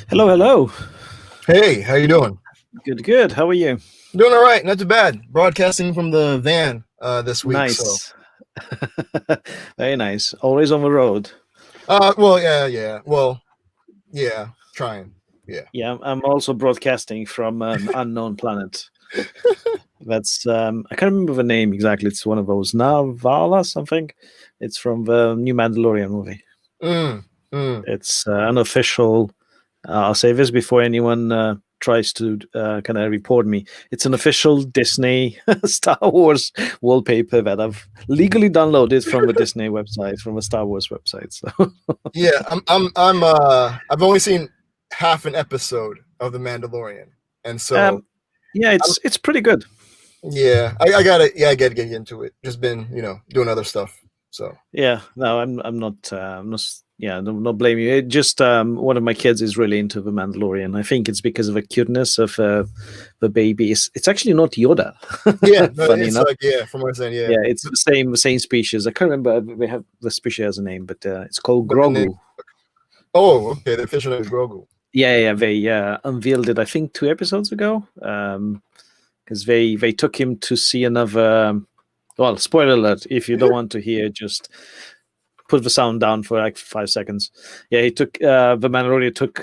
Hello, hello. Hey, how you doing? Good, good. How are you? Doing all right, not too bad. Broadcasting from the van this week, so. Nice. Very nice. Always on the road. Well, yeah. Well, yeah, trying. Yeah. Yeah, I'm also broadcasting from an unknown planet. That's I can't remember the name exactly. It's one of those Navala something. It's from the new Mandalorian movie. Mm. It's unofficial. I'll say this before anyone tries to kind of report me. It's an official Disney Star Wars wallpaper that I've legally downloaded from the Disney website, from the Star Wars website. So Yeah, I've only seen half an episode of The Mandalorian, and so yeah, it's pretty good. yeah, I gotta get into it. Just been doing other stuff. So Yeah, no, I'm not. Yeah, not blaming you. It just one of my kids is really into the Mandalorian. I think it's because of the cuteness of the baby. It's actually not Yoda. yeah, no, Funny it's enough. like from what I'm saying, Yeah, it's the same species. I can't remember. They have the species as a name, but it's called but the name, Grogu. oh, okay, the official name is Grogu. Yeah, they unveiled it. I think 2 episodes ago. Because they took him to see another. Well, spoiler alert! If you don't want to hear, just put the sound down for like 5 seconds. Yeah, he took the Mandalorian took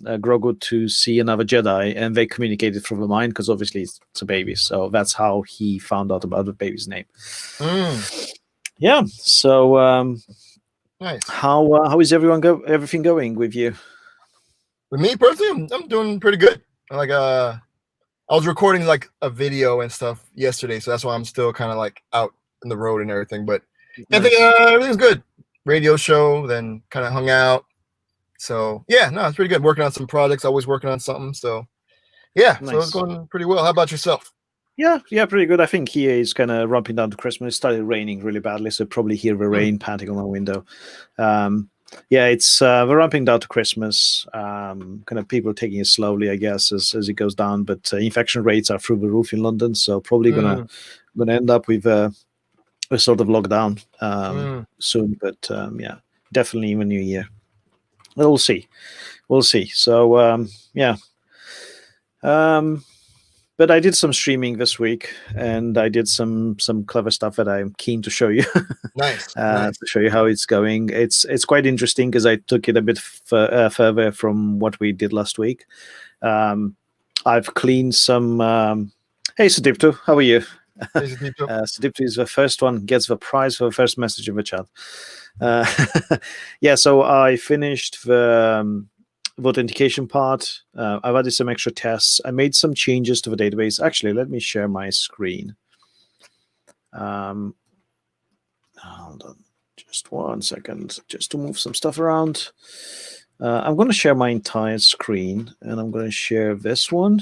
Grogu to see another Jedi, and they communicated through the mind because obviously it's a baby. So that's how he found out about the baby's name. Yeah. So Nice. how is everything going with you? With me personally, I'm doing pretty good. Like I was recording like a video and stuff yesterday, so that's why I'm still kind of like out in the road and everything. But I think everything's good. Radio show, then kind of hung out. So yeah, no, it's pretty good. Working on some projects, always working on something. So yeah, so it's going pretty well. How about yourself? Yeah, pretty good. I think here is kind of ramping down to Christmas. It started raining really badly, so probably hear the rain patting on my window. Yeah, it's we're ramping down to Christmas. Kind of people taking it slowly, I guess, as it goes down. But infection rates are through the roof in London, so probably gonna end up with a sort of lockdown soon. But yeah, definitely in the new year. We'll see. So yeah. But I did some streaming this week, and I did some clever stuff that I'm keen to show you. Nice. To show you how it's going. It's quite interesting because I took it a bit further from what we did last week. I've cleaned some. Hey, Sudipto, how are you? Sudipto is the first one, gets the prize for the first message in the chat. Yeah, so I finished the authentication part. I've added some extra tests. I made some changes to the database. Actually, let me share my screen. Hold on, just 1 second, just to move some stuff around. I'm going to share my entire screen, and I'm going to share this one.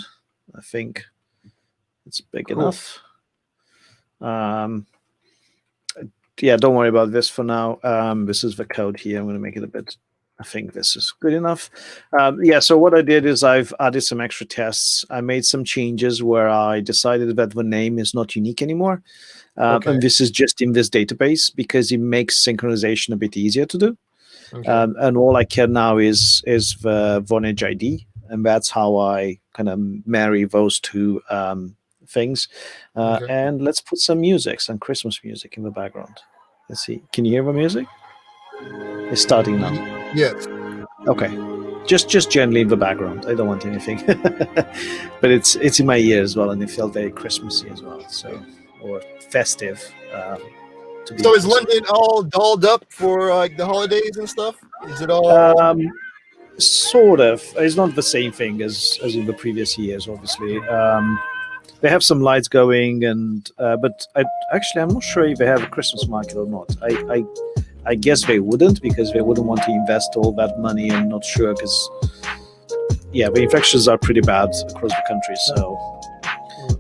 I think it's big enough. Yeah, don't worry about this for now. This is the code here. I'm going to make it a bit. I think this is good enough. Yeah, so what I did is I've added some extra tests. I made some changes where I decided that the name is not unique anymore. And this is just in this database because it makes synchronization a bit easier to do. And all I care now is the Vonage ID. And that's how I kind of marry those two things. And let's put some music, some Christmas music in the background. Let's see. Can you hear the music? It's starting now. Yes. Okay. Just gently in the background. I don't want anything. But it's in my ear as well, and it felt very Christmassy as well. So, or festive. So is London all dolled up for like the holidays and stuff? Is it all? Sort of. It's not the same thing as in the previous years, obviously. They have some lights going, and but I'm not sure if they have a Christmas market or not. I guess they wouldn't, because they wouldn't want to invest all that money. I'm not sure, because yeah, the infections are pretty bad across the country. So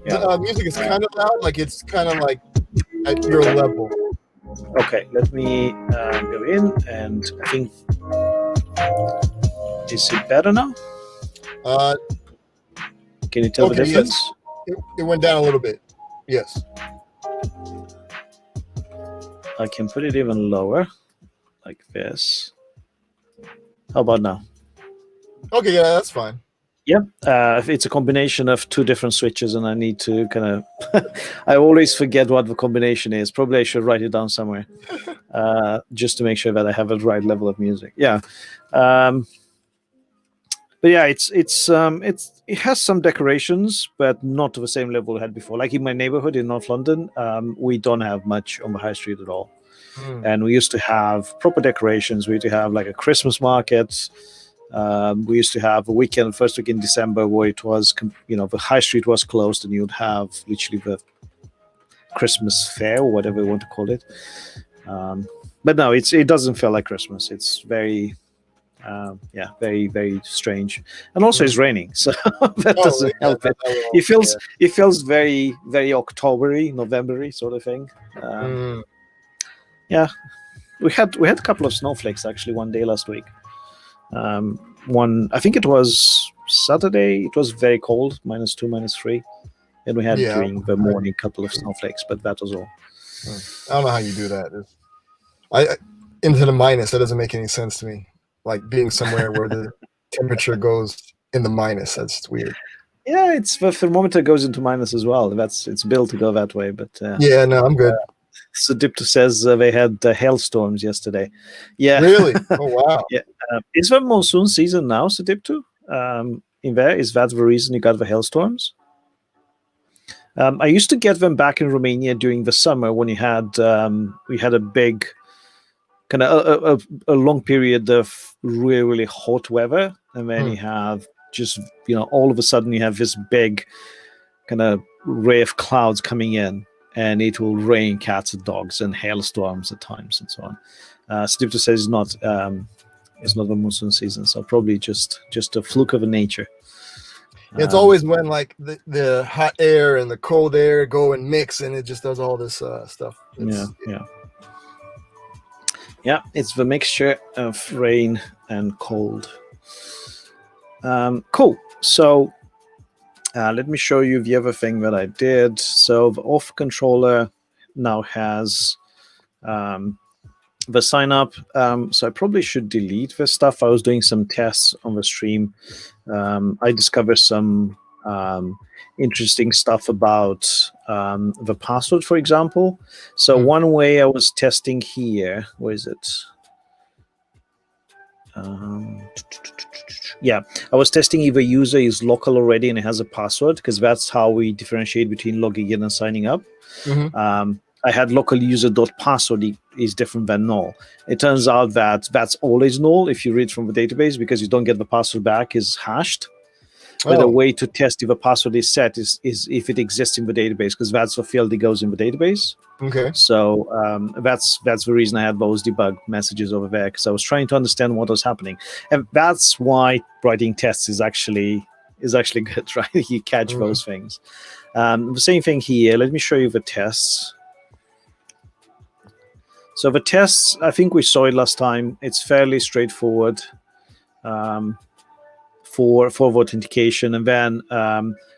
yeah. The music is kind of loud, like it's kind of like at your level. Okay, let me go in, and I think, is it better now? Can you tell the difference? Yes. It went down a little bit. Yes. I can put it even lower, like this. How about now? Okay, yeah, that's fine. Yeah, it's a combination of two different switches, and I need to kind of. I always forget what the combination is. Probably I should write it down somewhere, just to make sure that I have the right level of music. Yeah, but yeah, it has some decorations, but not to the same level it had before. Like in my neighborhood in North London, we don't have much on the high street at all. Mm. And we used to have proper decorations. We used to have like a Christmas market. We used to have a weekend, first week in December, where it was, the high street was closed, and you'd have literally the Christmas fair or whatever you want to call it. But no, it doesn't feel like Christmas. It's very, very very strange, and also Mm. it's raining, so that Oh, doesn't yeah, help it. that It will, yeah. feels very very Octobery, Novembery sort of thing. Mm. Yeah, we had a couple of snowflakes actually one day last week. One, I think it was Saturday. It was very cold, -2, -3, and we had Yeah. during the morning a couple of snowflakes, but that was all. I don't know how you do that. I into the minus. That doesn't make any sense to me. Like being somewhere where the temperature goes in the minus. That's just weird. Yeah, it's the thermometer goes into minus as well. It's built to go that way, but Yeah, no, I'm good. Sudipto says they had hailstorms yesterday. Yeah, Really? Oh wow. yeah. Is the monsoon season now, Sudipto? In there, is that the reason you got the hailstorms? I used to get them back in Romania during the summer when we had a big kind of a long period of really really hot weather, and then you Hmm. have just all of a sudden you have this big kind of ray of clouds coming in, and it will rain cats and dogs and hailstorms at times and so on. Steve says it's not the monsoon season, so probably just a fluke of nature. It's always when like the hot air and the cold air go and mix, and it just does all this stuff. Yeah, it's the mixture of rain and cold. Cool. So let me show you the other thing that I did. So the auth controller now has the sign up. So I probably should delete this stuff. I was doing some tests on the stream. I discovered some interesting stuff about the password, for example. So one way I was testing here, where is it? Yeah, I was testing if a user is local already and it has a password, because that's how we differentiate between logging in and signing up. I had local user dot password is different than null. It turns out that that's always null if you read from the database, because you don't get the password back is hashed. But a way to test if a password is set is if it exists in the database, because that's the field that goes in the database. Okay. So that's the reason I had those debug messages over there, because I was trying to understand what was happening, and that's why writing tests is actually good, right? You catch those things. The same thing here. Let me show you the tests. So the tests, I think we saw it last time. It's fairly straightforward for authentication, and then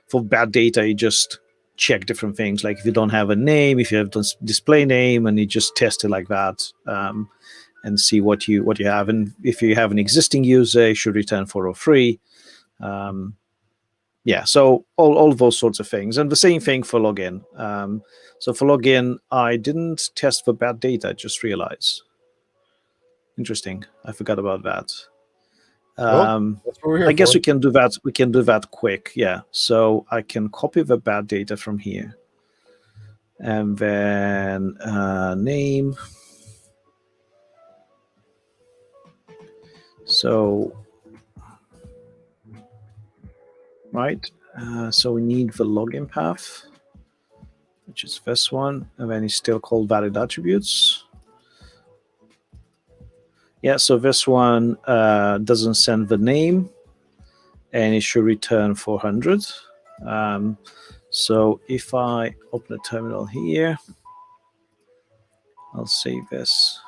for bad data, you just check different things. Like if you don't have a name, if you have display name, and you just test it like that, and see what you have. And if you have an existing user, you should return 403. Yeah, so all those sorts of things, and the same thing for login. So for login, I didn't test for bad data. I just realized. Interesting. I forgot about that. That's what we're here I guess for. we can do that. We can do that quick. Yeah. So I can copy the bad data from here, and then name. So right. So we need the login path, which is this one, and then it's still called valid attributes. Yeah. So this one doesn't send the name, and it should return 400. So if I open a terminal here, I'll save this.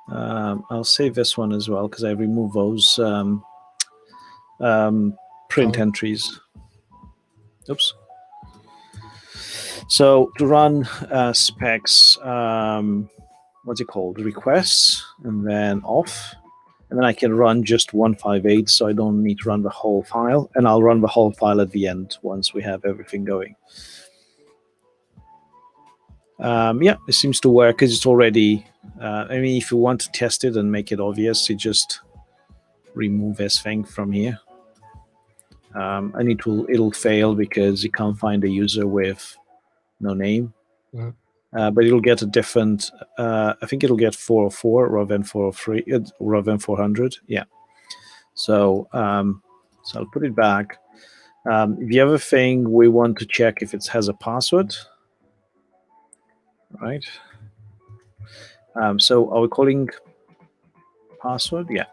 I'll save this one as well, because I remove those print entries. Oops. So to run specs, what's it called? Requests, and then auth. and then I can run just 158, so I don't need to run the whole file, and I'll run the whole file at the end once we have everything going. Yeah, it seems to work because it's already, I mean, if you want to test it and make it obvious, you just remove this thing from here. And it'll fail because you can't find a user with no name. Mhm. But it'll get a different, I think it'll get 404 rather than 403, rather than 400. Yeah. So I'll put it back. The other thing we want to check if it has a password, right? So are we calling password? Yeah.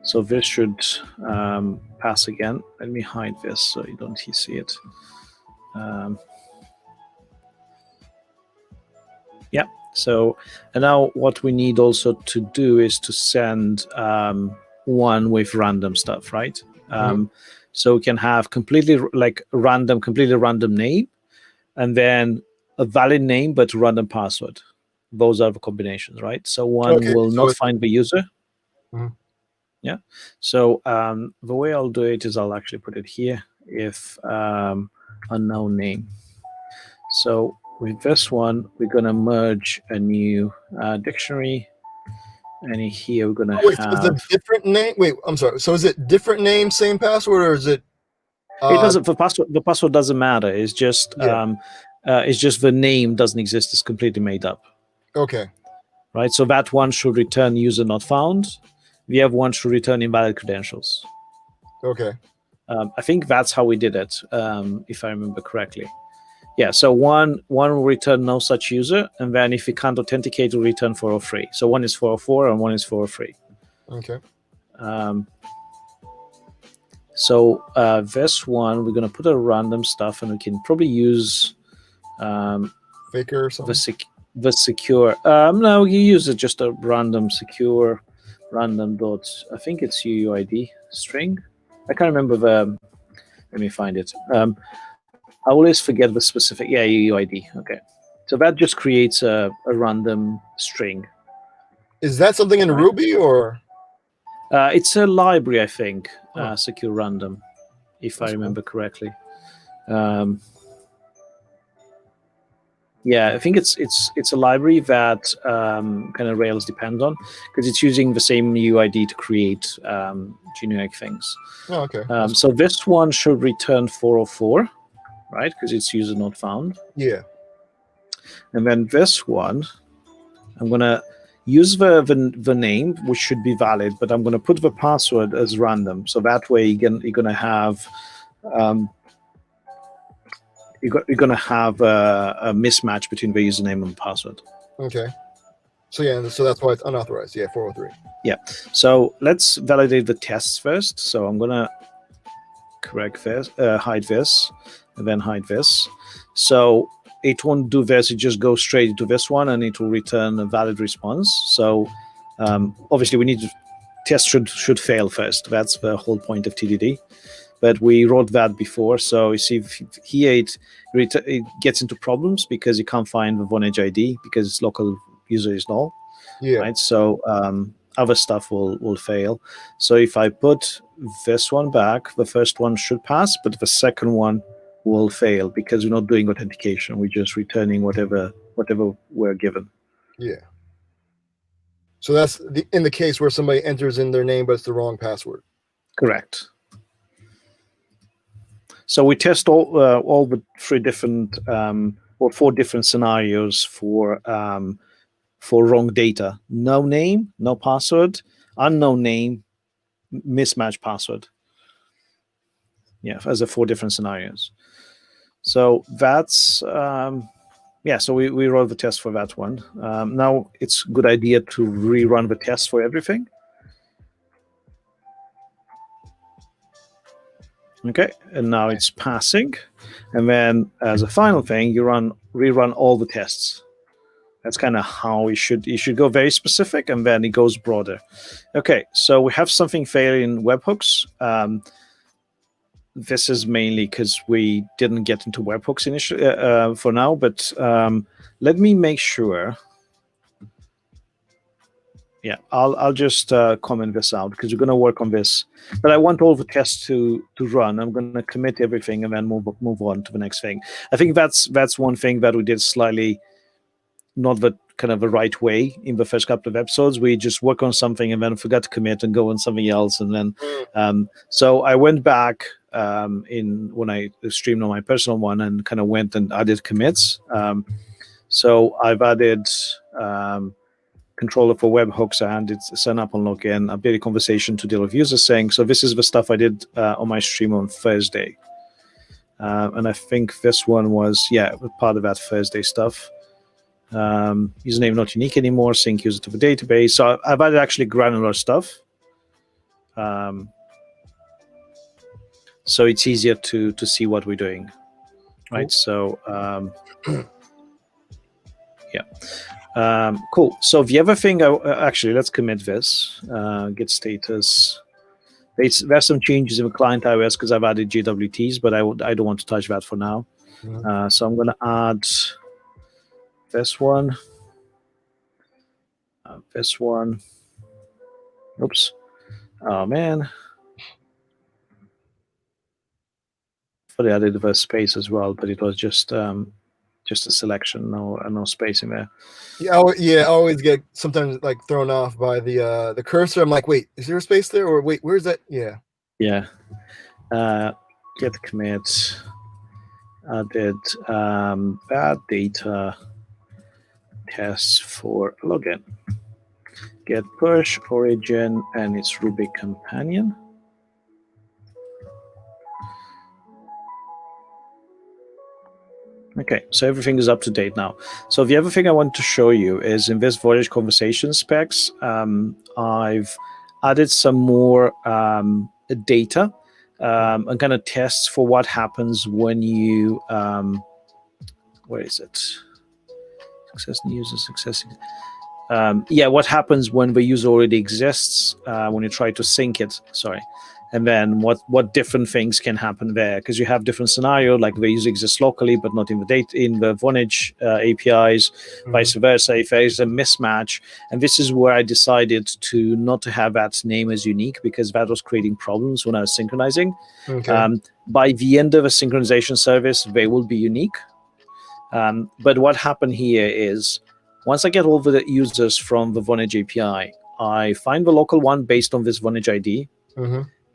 So this should pass again. Let me hide this so you don't see it. Yeah. So, and now what we need also to do is to send one with random stuff, right? So we can have completely random name, and then a valid name but random password. Those are the combinations, right? So one will not find the user. Yeah. So the way I'll do it is I'll actually put it here if unknown name. So with this one, we're going to merge a new dictionary. And here we're going to have... So is it different name? Wait, I'm sorry. So is it different name, same password, or is it... It doesn't. The password doesn't matter. It's just the name doesn't exist. It's completely made up. Okay. Right. So that one should return user not found. The other one should return invalid credentials. Okay. I think that's how we did it, if I remember correctly. Yeah. So one will return no such user, and then if you can't authenticate, will return 403. So one is 404 and one is 403. Okay. So this one, we're going to put a random stuff, and we can probably use Faker or something. The secure. No, you use it just a random secure random dot. I think it's UUID string. I can't remember the. Let me find it. I always forget the specific. Yeah, UUID. Okay, so that just creates a random string. Is that something in Ruby or? It's a library, I think. Secure random, if I remember correctly. Yeah, I think it's a library that kind of Rails depends on because it's using the same UID to create generic things. Oh, okay. So this one should return 404, right? Because it's user not found. Yeah. And then this one, I'm gonna use the name, which should be valid, but I'm gonna put the password as random. So that way you're gonna have you're going to have a mismatch between the username and the password. Okay. So yeah, so that's why it's unauthorized. Yeah, 403. Yeah. So let's validate the tests first. So I'm going to correct this, hide this, and then hide this. So it won't do this. It just goes straight into this one, and it will return a valid response. So obviously we need to test should fail first. That's the whole point of TDD. But we wrote that before, so you see here it gets into problems because you can't find the Vonage ID because its local user is null. Yeah. Right. So other stuff will fail. So if I put this one back, the first one should pass, but the second one will fail because we're not doing authentication. We're just returning whatever we're given. Yeah. So that's in the case where somebody enters in their name, but it's the wrong password. Correct. So we test all the three different or four different scenarios for wrong data: no name, no password, unknown name, mismatched password. Yeah, as a 4 different scenarios. So that's so we wrote the test for that one. Now it's a good idea to rerun the test for everything. Okay, and now it's passing. And then as a final thing, you rerun all the tests. That's kind of how you should go very specific, and then it goes broader. Okay, so we have something failing webhooks. This is mainly because we didn't get into webhooks initially for now, but let me make sure Yeah, I'll just comment this out because we're going to work on this. But I want all the tests to run. I'm going to commit everything and then move on to the next thing. I think that's one thing that we did slightly not the kind of the right way in the first couple of episodes. We just work on something and then forgot to commit and go on something else. And then so I went back in when I streamed on my personal one and kind of went and added commits. So I've added controller for webhooks and it's set up on login, updated conversation to deal with user saying. So this is the stuff I did on my stream on Thursday. And I think this one was, part of that Thursday stuff. Username not unique anymore, sync user to the database. So I've added actually granular stuff. So it's easier to see what we're doing. Right. Cool. So cool. So the other thing, actually, let's commit this. Git status. There's some changes in the client iOS because I've added JWTs, but I don't want to touch that for now. So I'm going to add this one. This one. Oops. Oh, man. I added the space as well, but it was just a selection, no space in there. Yeah, I always get sometimes like thrown off by the cursor. I'm like, wait, is there a space there? Or wait, where's that? Yeah. Yeah. Get commit. Added bad data tests for login. Get push origin and its Ruby companion. Okay, so everything is up to date now. So the other thing I want to show you is in this Vonage conversation specs, I've added some more data and kind of tests for what happens when you, where is it? Success new user, success. What happens when the user already exists when you try to sync it, and then what different things can happen there, because you have different scenario, like the user exists locally but not in the Vonage APIs, vice versa, if there is a mismatch. And this is where I decided to not to have that name as unique, because that was creating problems when I was synchronizing. By the end of a synchronization service, they will be unique. But what happened here is, once I get all the users from the Vonage API, I find the local one based on this Vonage ID.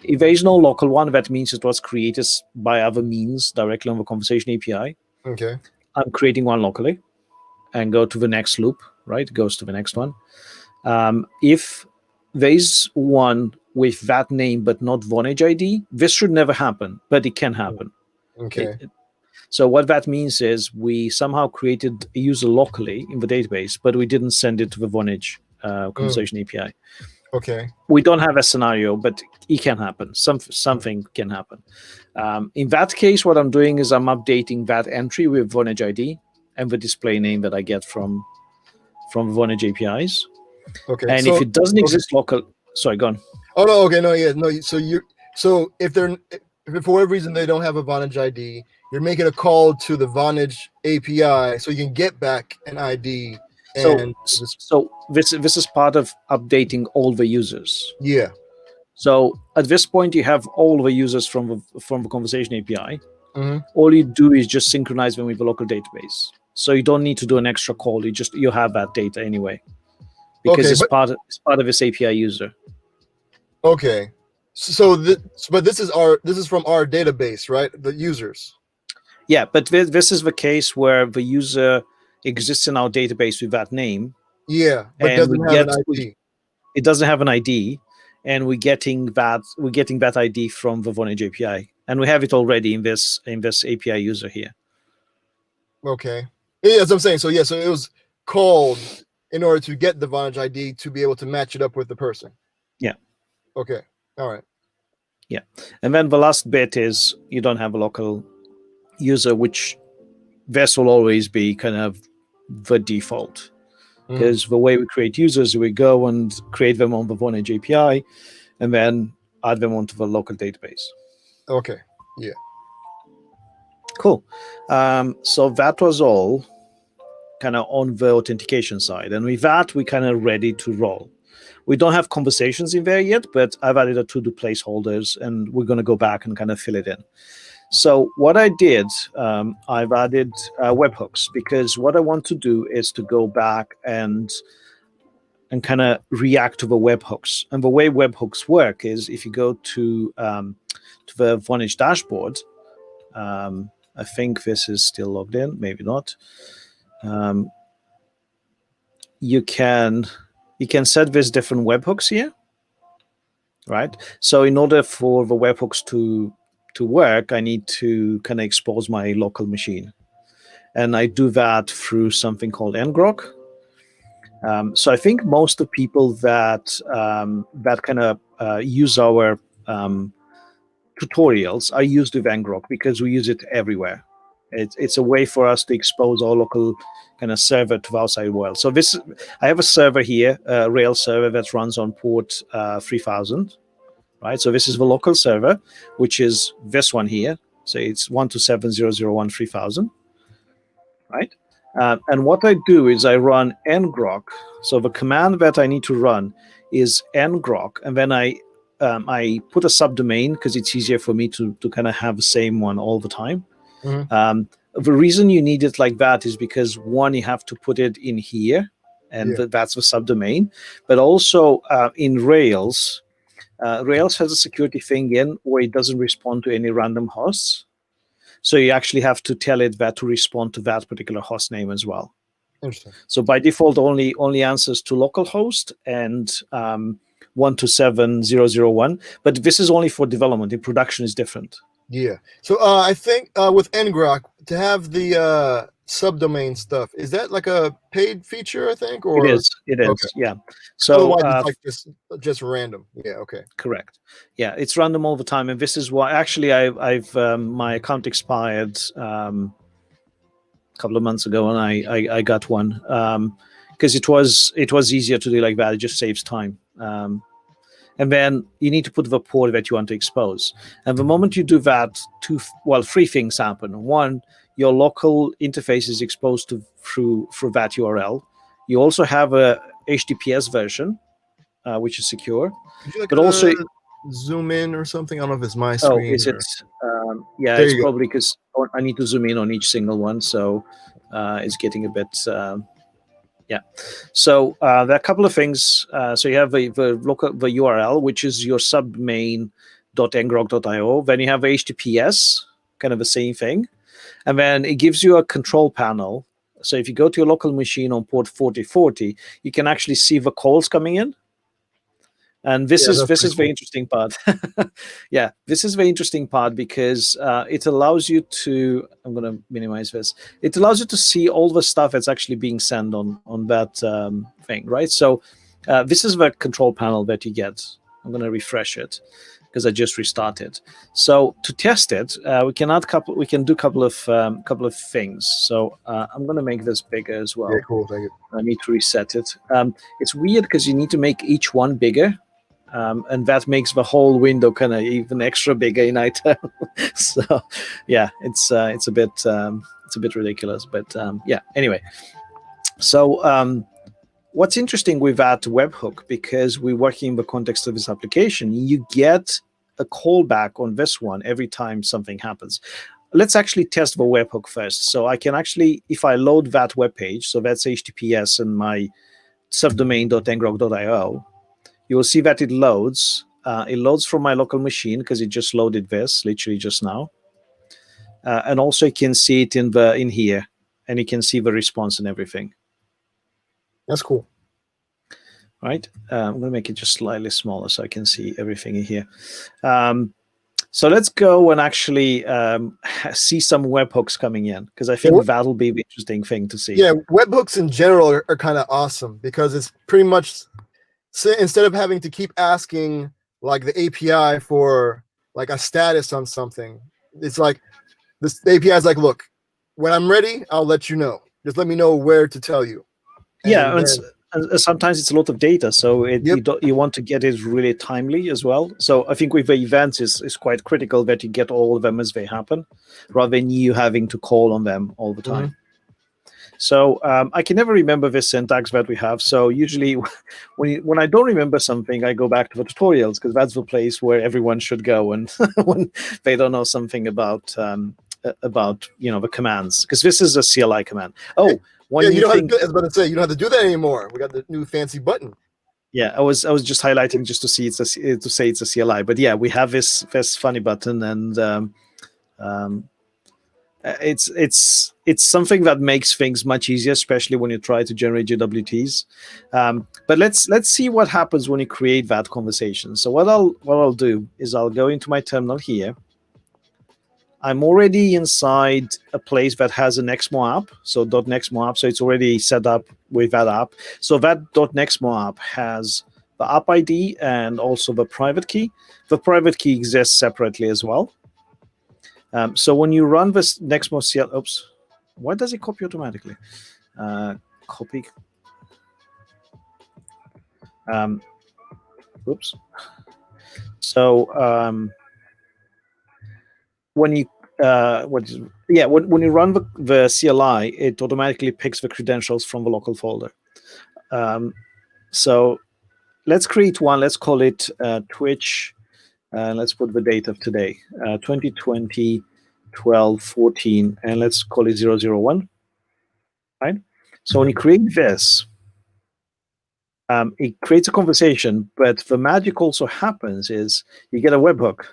If there is no local one, that means it was created by other means directly on the conversation API. I'm creating one locally and go to the next loop, right? It goes to the next one. If there is one with that name but not Vonage ID, this should never happen, but it can happen. So what that means is we somehow created a user locally in the database, but we didn't send it to the Vonage conversation API. We don't have a scenario, but it can happen. Something can happen. In that case, what I'm doing is I'm updating that entry with Vonage ID and the display name that I get from Vonage APIs. And if it doesn't exist local, sorry, go on. Oh no, no. So if for whatever reason they don't have a Vonage ID, you're making a call to the Vonage API so you can get back an ID. So this is part of updating all the users. Yeah. So at this point, you have all the users from the conversation API. All you do is just synchronize them with the local database. So you don't need to do an extra call. You have that data anyway, because it's part of this API user. Okay. So this is from our database, right? The users. Yeah, but this is the case where the user exists in our database with that name. Yeah, but doesn't have an ID. It doesn't have an ID, and we're getting that ID from the Vonage API, and we have it already in this API user here. Okay. Yeah, that's what I'm saying. So so it was called in order to get the Vonage ID to be able to match it up with the person. Yeah. Okay. All right. Yeah, and then the last bit is you don't have a local user, which this will always be kind of the default, because the way we create users, we go and create them on the Vonage API and then add them onto the local database. Okay. Yeah. Cool. So that was all kind of on the authentication side, and with that we kind of ready to roll. We don't have conversations in there yet, but I've added a to-do placeholders, and we're going to go back and kind of fill it in. So what I did, I've added webhooks, because what I want to do is to go back and kind of react to the webhooks. And the way webhooks work is if you go to the Vonage dashboard, I think this is still logged in, maybe not. You can set these different webhooks here, right? So in order for the webhooks to work, I need to kind of expose my local machine, and I do that through something called ngrok. So I think most of the people that kind of use our tutorials are used with ngrok, because we use it everywhere. It's a way for us to expose our local kind of server to the outside world. So I have a server here, a Rails server that runs on port 3000, right? So this is the local server, which is this one here. So it's 127.0.0.1.3000, right? And what I do is I run ngrok. So the command that I need to run is ngrok, and then I put a subdomain because it's easier for me to kind of have the same one all the time. Mm-hmm. The reason you need it like that is because, one, you have to put it in here, and that's the subdomain. But also in Rails, Rails has a security thing in where it doesn't respond to any random hosts. So you actually have to tell it that to respond to that particular host name as well. Interesting. So by default, only answers to localhost and 127.0.0.1. But this is only for development. In production is different. Yeah. So I think with ngrok, to have the subdomain stuff, is that like a paid feature, I think? Or It is. Okay. Yeah. So otherwise it's like just random. Yeah. Okay. Correct. Yeah, it's random all the time, and this is why actually I've my account expired a couple of months ago, and I got one because it was easier to do like that. It just saves time. And then you need to put the port that you want to expose. And the moment you do that, three things happen. One, your local interface is exposed through that URL. You also have a HTTPS version, which is secure. But also zoom in or something. I don't know if it's my screen. Oh, is it? Yeah, it's probably because I need to zoom in on each single one, so it's getting a bit. Yeah. So there are a couple of things. So you have the URL, which is your submain.ngrok.io. Then you have HTTPS, kind of the same thing, and then it gives you a control panel. So if you go to your local machine on port 4040, you can actually see the calls coming in. And this is the interesting part. Yeah, this is the interesting part because it allows you to. I'm going to minimize this. It allows you to see all the stuff that's actually being sent on that thing, right? So this is the control panel that you get. I'm going to refresh it because I just restarted. So to test it, we can do a couple of things. So I'm going to make this bigger as well. Yeah, cool. Thank you. I need to reset it. It's weird because you need to make each one bigger. And that makes the whole window kind of even extra bigger in ITEL. So, yeah, it's a bit ridiculous, but yeah. Anyway, so what's interesting with that webhook, because we're working in the context of this application, you get a callback on this one every time something happens. Let's actually test the webhook first. So I can actually, if I load that web page, so that's HTTPS and my subdomain.ngrok.io. You will see that it loads. It loads from my local machine because it just loaded this literally just now. And also you can see it in here, and you can see the response and everything. That's cool. Right. I'm going to make it just slightly smaller so I can see everything in here. So let's go and actually see some webhooks coming in, because I think that'll be the interesting thing to see. Yeah, webhooks in general are kind of awesome because it's pretty much. So instead of having to keep asking like the API for like a status on something, it's like this API is like, look, when I'm ready, I'll let you know. Just let me know where to tell you. Yeah, and sometimes it's a lot of data, so you want to get it really timely as well. So I think with the events is quite critical that you get all of them as they happen, rather than you having to call on them all the time. So I can never remember this syntax that we have. So usually when I don't remember something, I go back to the tutorials, because that's the place where everyone should go and when they don't know something about the commands, because this is a CLI command. Oh, one you new don't thing. I was about to say, you don't have to do that anymore. We got the new fancy button. Yeah, I was just highlighting just to see to say it's a CLI. But yeah, we have this funny button, and it's something that makes things much easier, especially when you try to generate JWTs. But let's see what happens when you create that conversation. So what I'll do is I'll go into my terminal here. I'm already inside a place that has an Exmo app, so .nexmo app. So it's already set up with that app. So that .nexmo app has the app ID and also the private key. The private key exists separately as well. So when you run this Nexmo CL, oops, why does it copy automatically? Copy. Oops. So when you when you run the CLI, it automatically picks the credentials from the local folder. So let's create one. Let's call it Twitch. Let's put the date of today, 2020, 12/14, and let's call it 001. Right. So when you create this, it creates a conversation, but the magic also happens is you get a webhook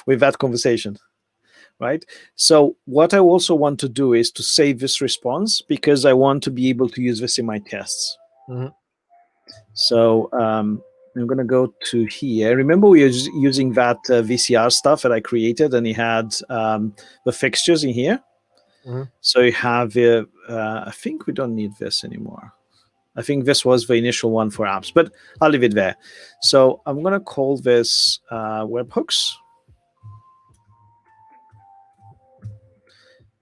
with that conversation. Right. So what I also want to do is to save this response, because I want to be able to use this in my tests. Mm-hmm. So I'm going to go to here. Remember, we were using that VCR stuff that I created, and it had the fixtures in here. Mm-hmm. So you have, I think we don't need this anymore. I think this was the initial one for apps, but I'll leave it there. So I'm going to call this webhooks.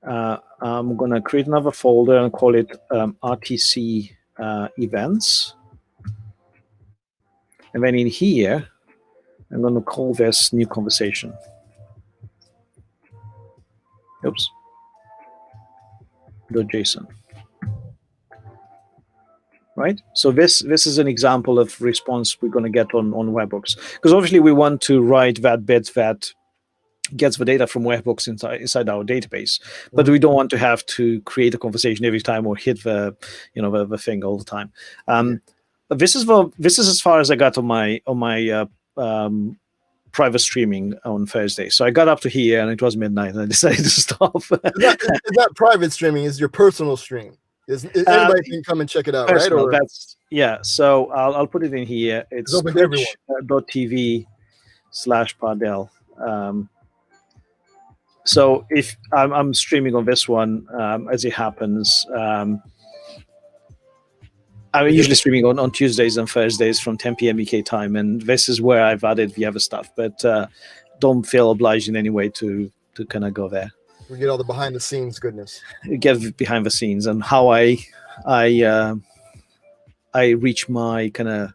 I'm going to create another folder and call it RTC events. And then in here, I'm going to call this new conversation. Oops. .json. Right? So this is an example of response we're going to get on webhooks. Because obviously we want to write that bit that gets the data from webhooks inside our database, but we don't want to have to create a conversation every time or hit the the thing all the time. This is as far as I got on my private streaming on Thursday. So I got up to here and it was midnight and I decided to stop. It's not private streaming; it's your personal stream. Anybody can come and check it out, personal, right? Or so I'll put it in here. It's twitch.tv/Pardell. So if I'm streaming on this one, as it happens, I'm usually streaming on Tuesdays and Thursdays from 10 p.m. UK time, and this is where I've added the other stuff. But don't feel obliged in any way to kind of go there. We get all the behind the scenes goodness. You get behind the scenes and how I reach my kind of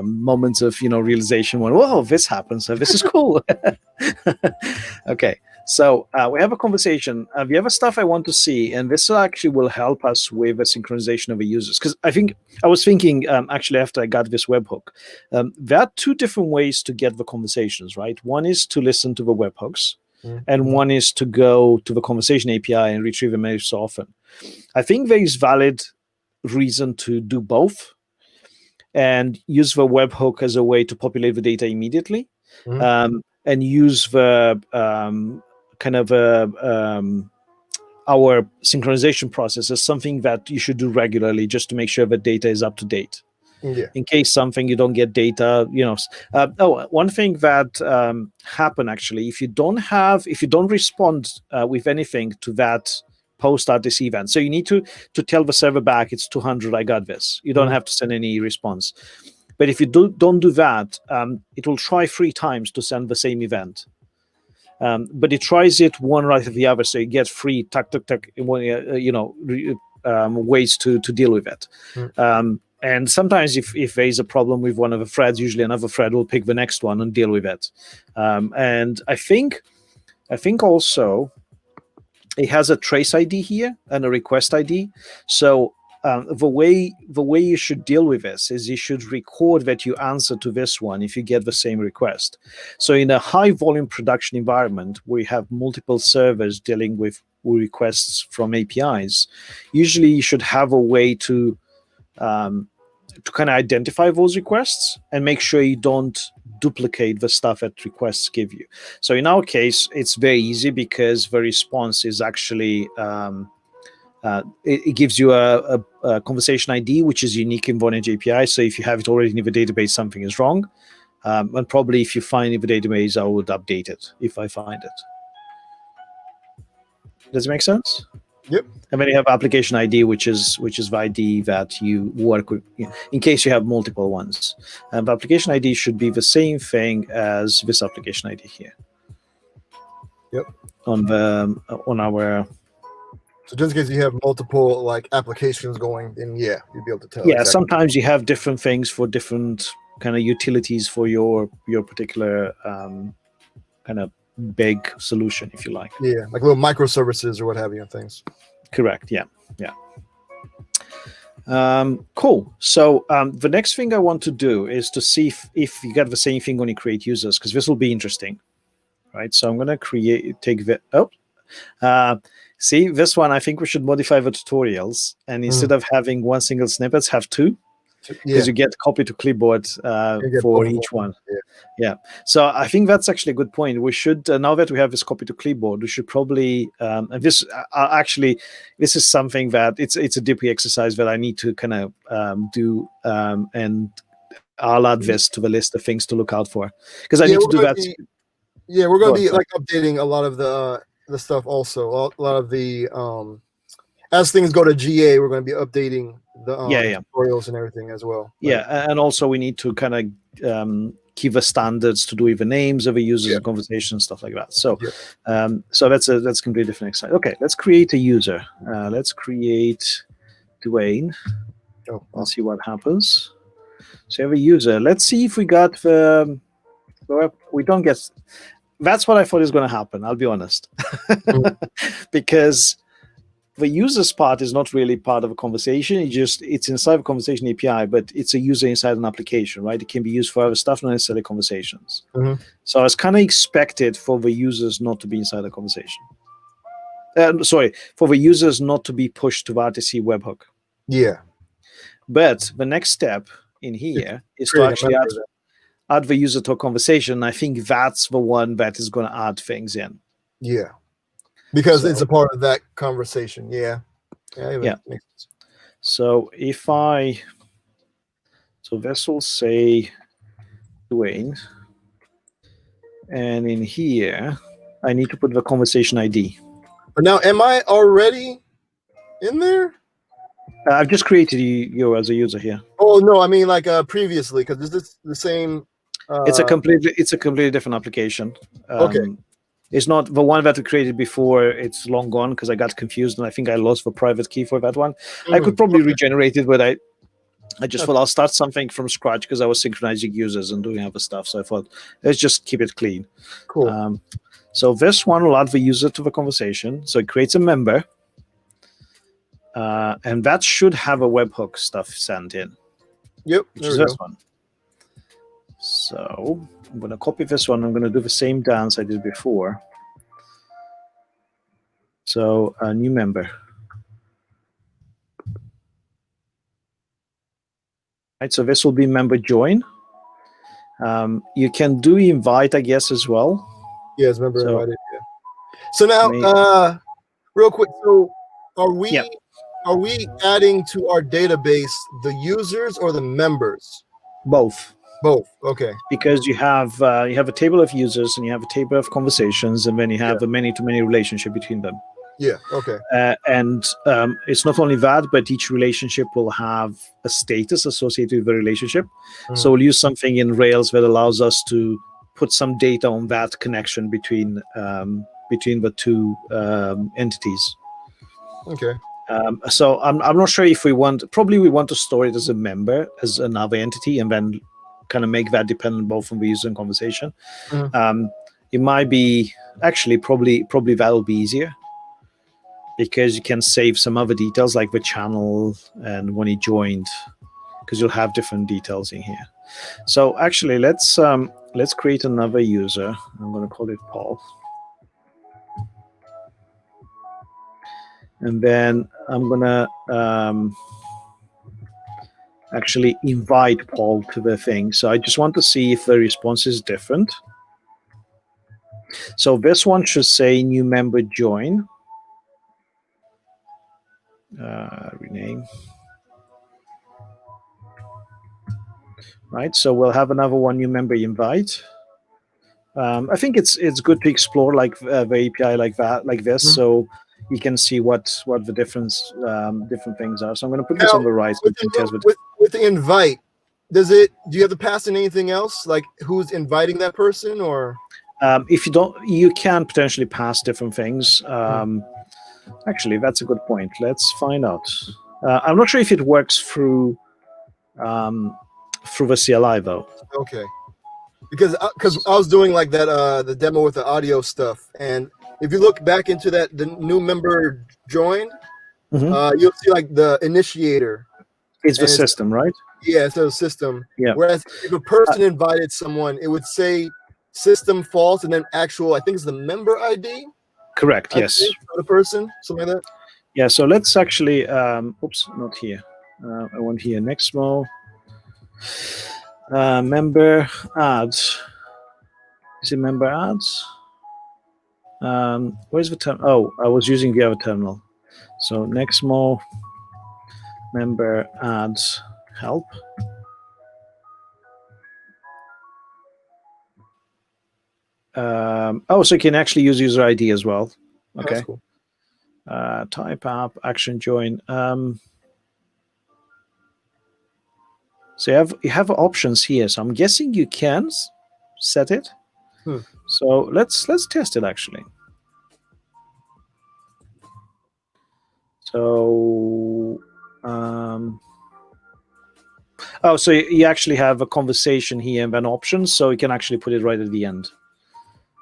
moments of realization when, whoa, this happens, so this is cool. Okay, so we have a conversation. The other stuff I want to see, and this actually will help us with the synchronization of the users, because I was thinking actually after I got this webhook, there are two different ways to get the conversations, right? One is to listen to the webhooks, and one is to go to the conversation API and retrieve them every so often. I think there is valid reason to do both and use the webhook as a way to populate the data immediately, and use the kind of our synchronization process as something that you should do regularly, just to make sure the data is up to date. In case you don't get data, one thing that happened actually, if you don't respond with anything to that post at this event, so you need to tell the server back it's 200, I got this. You don't have to send any response. But if you don't do that, it will try 3 times to send the same event. But it tries it one right after the other, so you get 3 ways to deal with it. And sometimes if there is a problem with one of the threads, usually another thread will pick the next one and deal with it. And I think also it has a trace ID here and a request ID. So the way you should deal with this is you should record that you answer to this one if you get the same request. So in a high volume production environment where you have multiple servers dealing with requests from APIs, usually you should have a way to kind of identify those requests and make sure you don't duplicate the stuff that requests give you. So in our case, it's very easy because the response is actually it gives you a conversation ID, which is unique in Vonage API. So if you have it already in the database, something is wrong. And probably if you find it in the database, I would update it if I find it. Does it make sense? Yep. And then you have application ID, which is the ID that you work with, in case you have multiple ones. And the application ID should be the same thing as this application ID here. Yep. On our. So just in case you have multiple like applications going, then yeah, you'd be able to tell. Yeah, exactly. Sometimes you have different things for different kind of utilities for your particular kind of big solution, if you like. Yeah, like little microservices or what have you and things. Correct. Yeah. Cool. So the next thing I want to do is to see if you get the same thing when you create users, because this will be interesting, right? So I'm going to take the see this one. I think we should modify the tutorials, and instead of having one single snippet, have two, because you get copy to clipboard for each one. Yeah. So I think that's actually a good point. We should now that we have this copy to clipboard, we should probably and this this is something that it's a DP exercise that I need to kind of do, and I'll add this to the list of things to look out for, because I need to do that. We're going to be like updating a lot of the stuff also. A lot of the as things go to GA, we're going to be updating the tutorials and everything as well. And also we need to kind of keep the standards to do with the names of the users and conversations, stuff like that. So so that's completely different exercise. Okay, let's create a user. Let's create Dwayne. Let's see what happens. So we have a user. Let's see if we got the we don't get. That's what I thought is going to happen, I'll be honest. Because the users part is not really part of a conversation. It's inside a conversation API, but it's a user inside an application, right? It can be used for other stuff, not necessarily conversations. So I was kind of expected for the users not to be inside a conversation. For the users not to be pushed to the RTC webhook. Yeah. But the next step in here is to actually add the user to a conversation. I think that's the one that is going to add things in. Yeah. Because it's a part of that conversation. Yeah. Makes sense. So if this will say Dwayne, and in here, I need to put the conversation ID. But now, am I already in there? I've just created you as a user here. Oh, no, I mean like previously, because this is the same. It's a completely different application. Okay. It's not the one that we created before. It's long gone because I got confused and I think I lost the private key for that one. I could probably regenerate it, but I just thought I'll start something from scratch because I was synchronizing users and doing other stuff. So I thought let's just keep it clean. Cool. So this one will add the user to the conversation. So it creates a member, and that should have a webhook stuff sent in. Yep. Which is this one. So I'm going to copy this one. I'm going to do the same dance I did before. So a new member. Right, so this will be member join. You can do invite, I guess, as well. Yes, member invited. Yeah. So now, real quick. So are we adding to our database the users or the members? Both. Both. Okay. Because you have a table of users and you have a table of conversations, and then you have a many-to-many relationship between them. Yeah. Okay. And it's not only that, but each relationship will have a status associated with the relationship. So we'll use something in Rails that allows us to put some data on that connection between the two entities. Okay. So I'm not sure if we want to store it as a member, as another entity, and then kind of make that dependent both on the user and conversation. It might be actually probably that'll be easier. because you can save some other details like the channel and when he joined, because you'll have different details in here. So actually, let's create another user. I'm going to call it Paul. And then I'm going to actually invite Paul to the thing. So I just want to see if the response is different. So this one should say new member join. Rename. Right, so we'll have another one new member invite. I think it's good to explore like the API like that, like this, so you can see what the different things are. So I'm going to put this on the right. With the invite, do you have to pass in anything else, like who's inviting that person, or? If you don't, you can potentially pass different things. Actually, that's a good point. Let's find out. I'm not sure if it works through the CLI though. Okay. Because I was doing like that the demo with the audio stuff, and if you look back into the new member joined, you'll see like the initiator. It's the system, right? Yeah, it's a system. Yeah. Whereas if a person invited someone, it would say system false and then actual, I think it's the member ID. Correct. Yes. The person, something like that. Yeah. So let's actually. Oops, not here. I want here. Nextmo. Member ads. Is it member ads? Where's the term? Oh, I was using the other terminal. So Nextmo member ads help. So you can actually use user ID as well. Okay. That's cool. Type app action join. So you have options here. So I'm guessing you can set it. So let's test it actually. So so you actually have a conversation here and then options, so you can actually put it right at the end.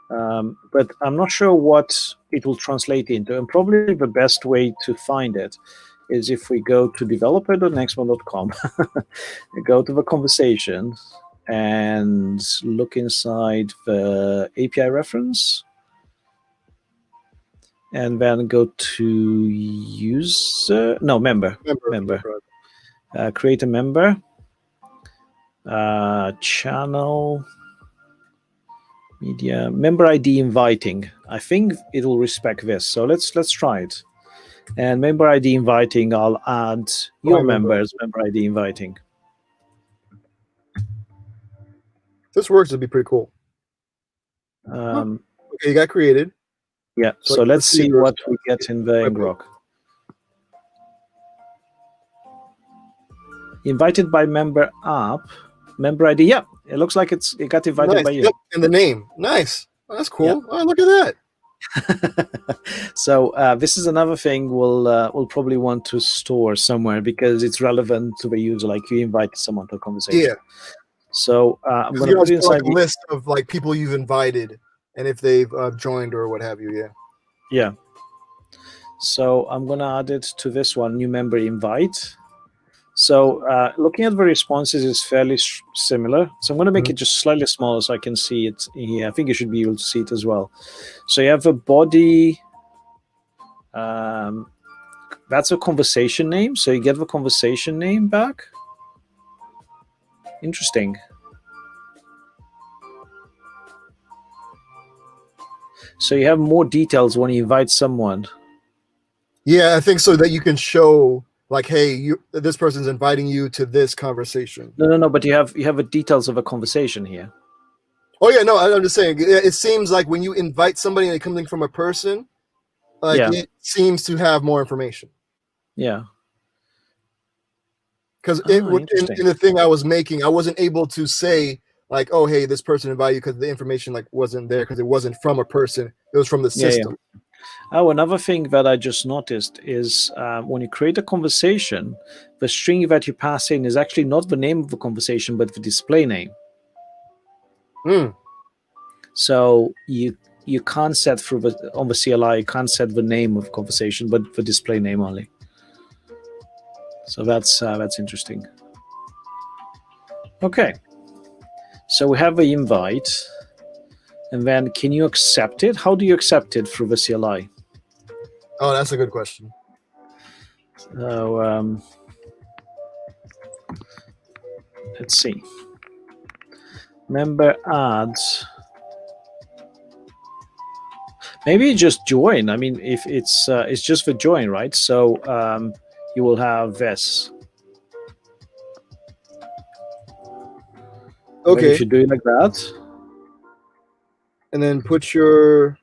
But I'm not sure what it will translate into, and probably the best way to find it is if we go to developer.nextmo.com, go to the conversation, and look inside the API reference, and then go to member. Create a member, channel, media, member ID inviting. I think it will respect this. So let's try it. And member ID inviting, I'll add your members, member ID inviting. This works to be pretty cool. Okay, you got created. Yeah, so let's see what we get in the Ngrok. Invited by member app, member ID. Yeah, it looks like it got invited by you. Yep, and the name. Nice. Oh, that's cool. Yep. Oh, look at that. So this is another thing we'll probably want to store somewhere because it's relevant to the user. Like you invited someone to a conversation. Yeah. So I'm going to put inside a list of like people you've invited and if they've joined or what have you. Yeah. Yeah. So I'm going to add it to this one, new member invite. So looking at the responses is fairly similar. So I'm going to make it just slightly smaller so I can see it here. I think you should be able to see it as well. So you have a body. That's a conversation name. So you get the conversation name back. Interesting. So you have more details when you invite someone. Yeah, I think so that you can show like, hey, this person's inviting you to this conversation. No. But you have the details of a conversation here. Oh yeah, no, I'm just saying. It seems like when you invite somebody and it comes from a person, like it seems to have more information. Yeah. Because in the thing I was making, I wasn't able to say like, oh, hey, this person invited you because the information like wasn't there because it wasn't from a person. It was from the system. Yeah. Oh, another thing that I just noticed is when you create a conversation, the string that you pass in is actually not the name of the conversation, but the display name. So you you can't set through on the CLI. You can't set the name of conversation, but the display name only. So that's interesting. Okay. So we have the invite, and then can you accept it? How do you accept it through the CLI? Oh, that's a good question. So let's see. Member adds. Maybe just join. I mean, if it's just for join, right? So you will have this. Okay. Maybe if you do it like that. And then put your.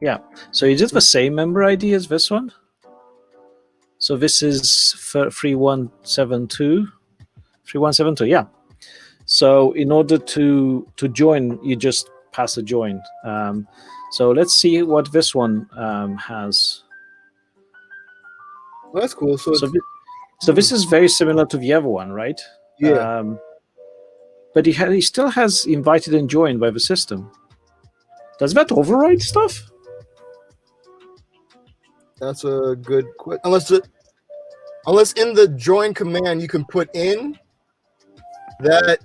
Yeah. So is it the same member ID as this one? So this is 3172. 3172. Yeah. So in order to join, you just pass a join. So let's see what this one has. Well, that's cool. So this is very similar to the other one, right? Yeah. But he still has invited and joined by the system. Does that override stuff? That's a good question. Unless in the join command you can put in that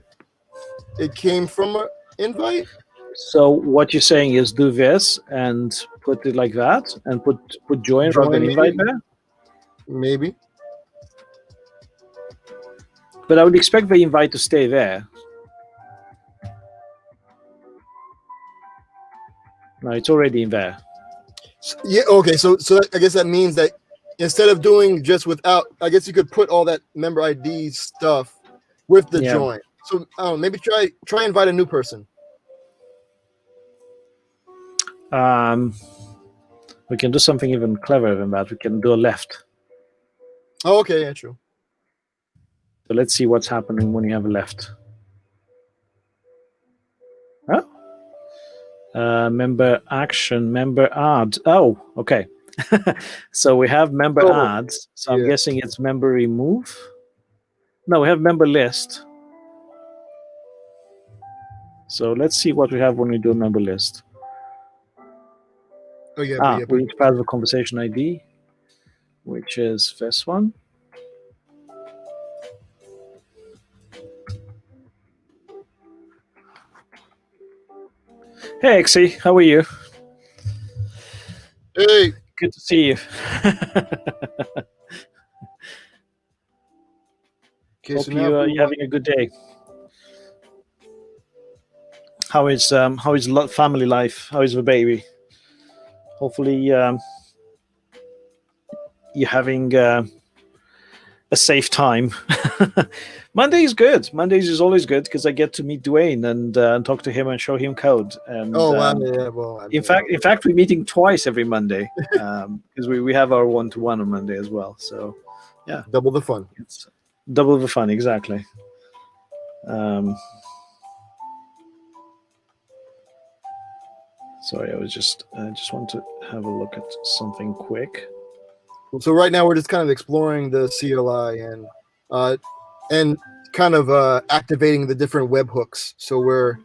it came from an invite. So what you're saying is do this and put it like that, and put join rather than invite there. Maybe. But I would expect the invite to stay there. No, it's already in there. Yeah. Okay. So I guess that means that instead of doing just without, I guess you could put all that member ID stuff with the join. So I don't know, maybe try invite a new person. We can do something even cleverer than that. We can do a left. Oh, okay. Yeah, true. So let's see what's happening when you have a left. Oh. Member action, member add. Oh, okay. So we have member adds. So I'm guessing it's member remove. No, we have member list. So let's see what we have when we do a member list. Oh yeah. We need to pass the conversation ID, which is this one. Hey, Exy, how are you? Hey. Good to see you. Hope you're having a good day. How is family life? How is the baby? Hopefully, you're having a safe time. Monday is good. Mondays is always good because I get to meet Dwayne and talk to him and show him code. And wow! Yeah, well, in fact, we're meeting twice every Monday because we have our one-to-one on Monday as well. So, yeah, double the fun. It's double the fun, exactly. Sorry, I just want to have a look at something quick. So right now we're just kind of exploring the CLI and kind of activating the different webhooks. So we're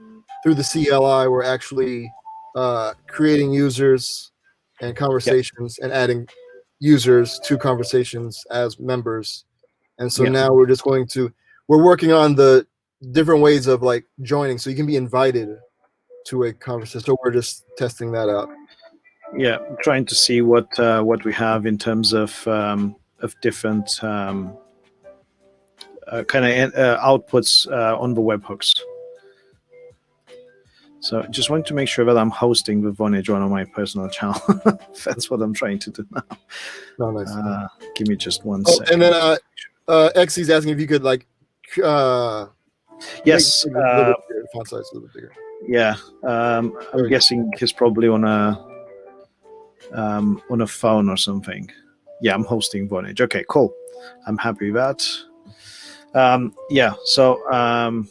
through the CLI, we're actually creating users and conversations and adding users to conversations as members. And so now we're working on the different ways of like joining. So you can be invited to a conversation. So we're just testing that out. Yeah, trying to see what we have in terms of different kind of outputs on the webhooks. So just want to make sure that I'm hosting the Vonage one on my personal channel. That's what I'm trying to do now. Oh, nice. Give me just one second. And then Xy's asking if you could like yes, make a little bit bigger, font size a little bit bigger. Yeah, I'm guessing he's probably on a phone or something. Yeah, I'm hosting Vonage. Okay, cool. I'm happy with that. Yeah, so I'm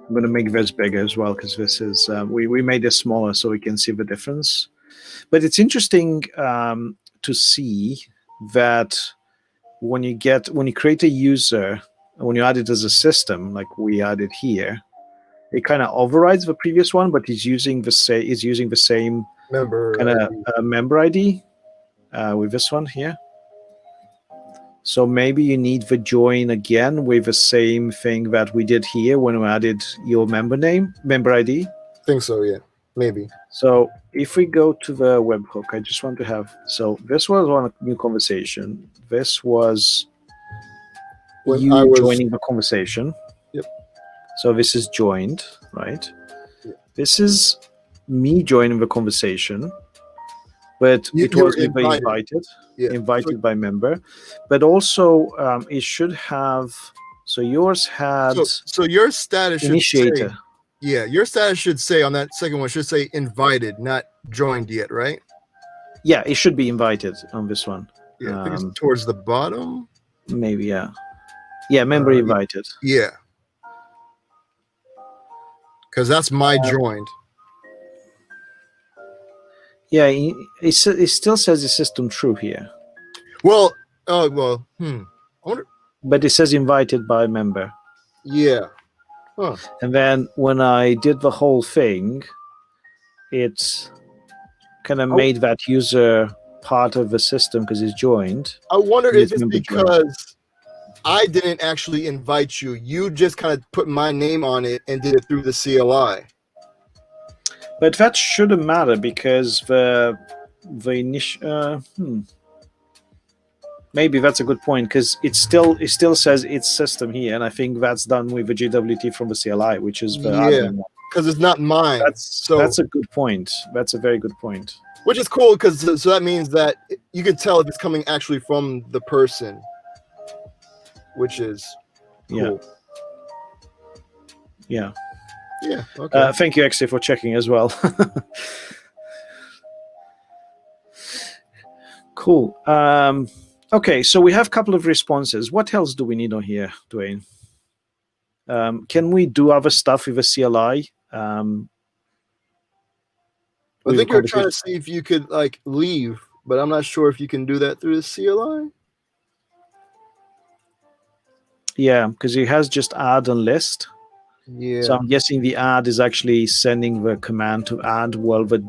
going to make this bigger as well because this is we made this smaller so we can see the difference. But it's interesting to see that when you create a user, when you add it as a system, like we added here, it kind of overrides the previous one, but it's using the same member kind of ID. member ID with this one here. So maybe you need the join again with the same thing that we did here when we added your member ID. Think so, yeah, maybe. So if we go to the webhook, I just want to have, so this was one new conversation. This was When you I was joining the conversation. Yep. So this is joined, right? Yeah. This is me joining the conversation, but it was invited. Yeah. Invited by member, but also it should have. So yours had. So your status should initiator. say, yeah, your status should say on that second one should say invited, not joined yet, right? Yeah, it should be invited on this one. Yeah, I think it's towards the bottom. Maybe, yeah. Yeah, member invited. Yeah. Because that's my joined. Yeah, it still says the system true here. Well, I wonder. But it says invited by member. Yeah. Huh. And then when I did the whole thing, it kind of made that user part of the system because it's joined. I wonder if it's because I didn't actually invite you. You just kind of put my name on it and did it through the CLI. But that shouldn't matter because the initial. Maybe that's a good point because it still says it's system here, and I think that's done with the JWT from the CLI, which is the admin one. Because it's not mine. That's a good point. That's a very good point. Which is cool because so that means that you can tell if it's coming actually from the person, which is cool. Yeah. Yeah. Okay. Thank you, XA, for checking as well. Cool. Okay, so we have a couple of responses. What else do we need on here, Dwayne? Can we do other stuff with a CLI? I think you're trying to see if you could like leave, but I'm not sure if you can do that through the CLI. Yeah, because it has just add and list. Yeah. So I'm guessing the add is actually sending the command to add. Well, the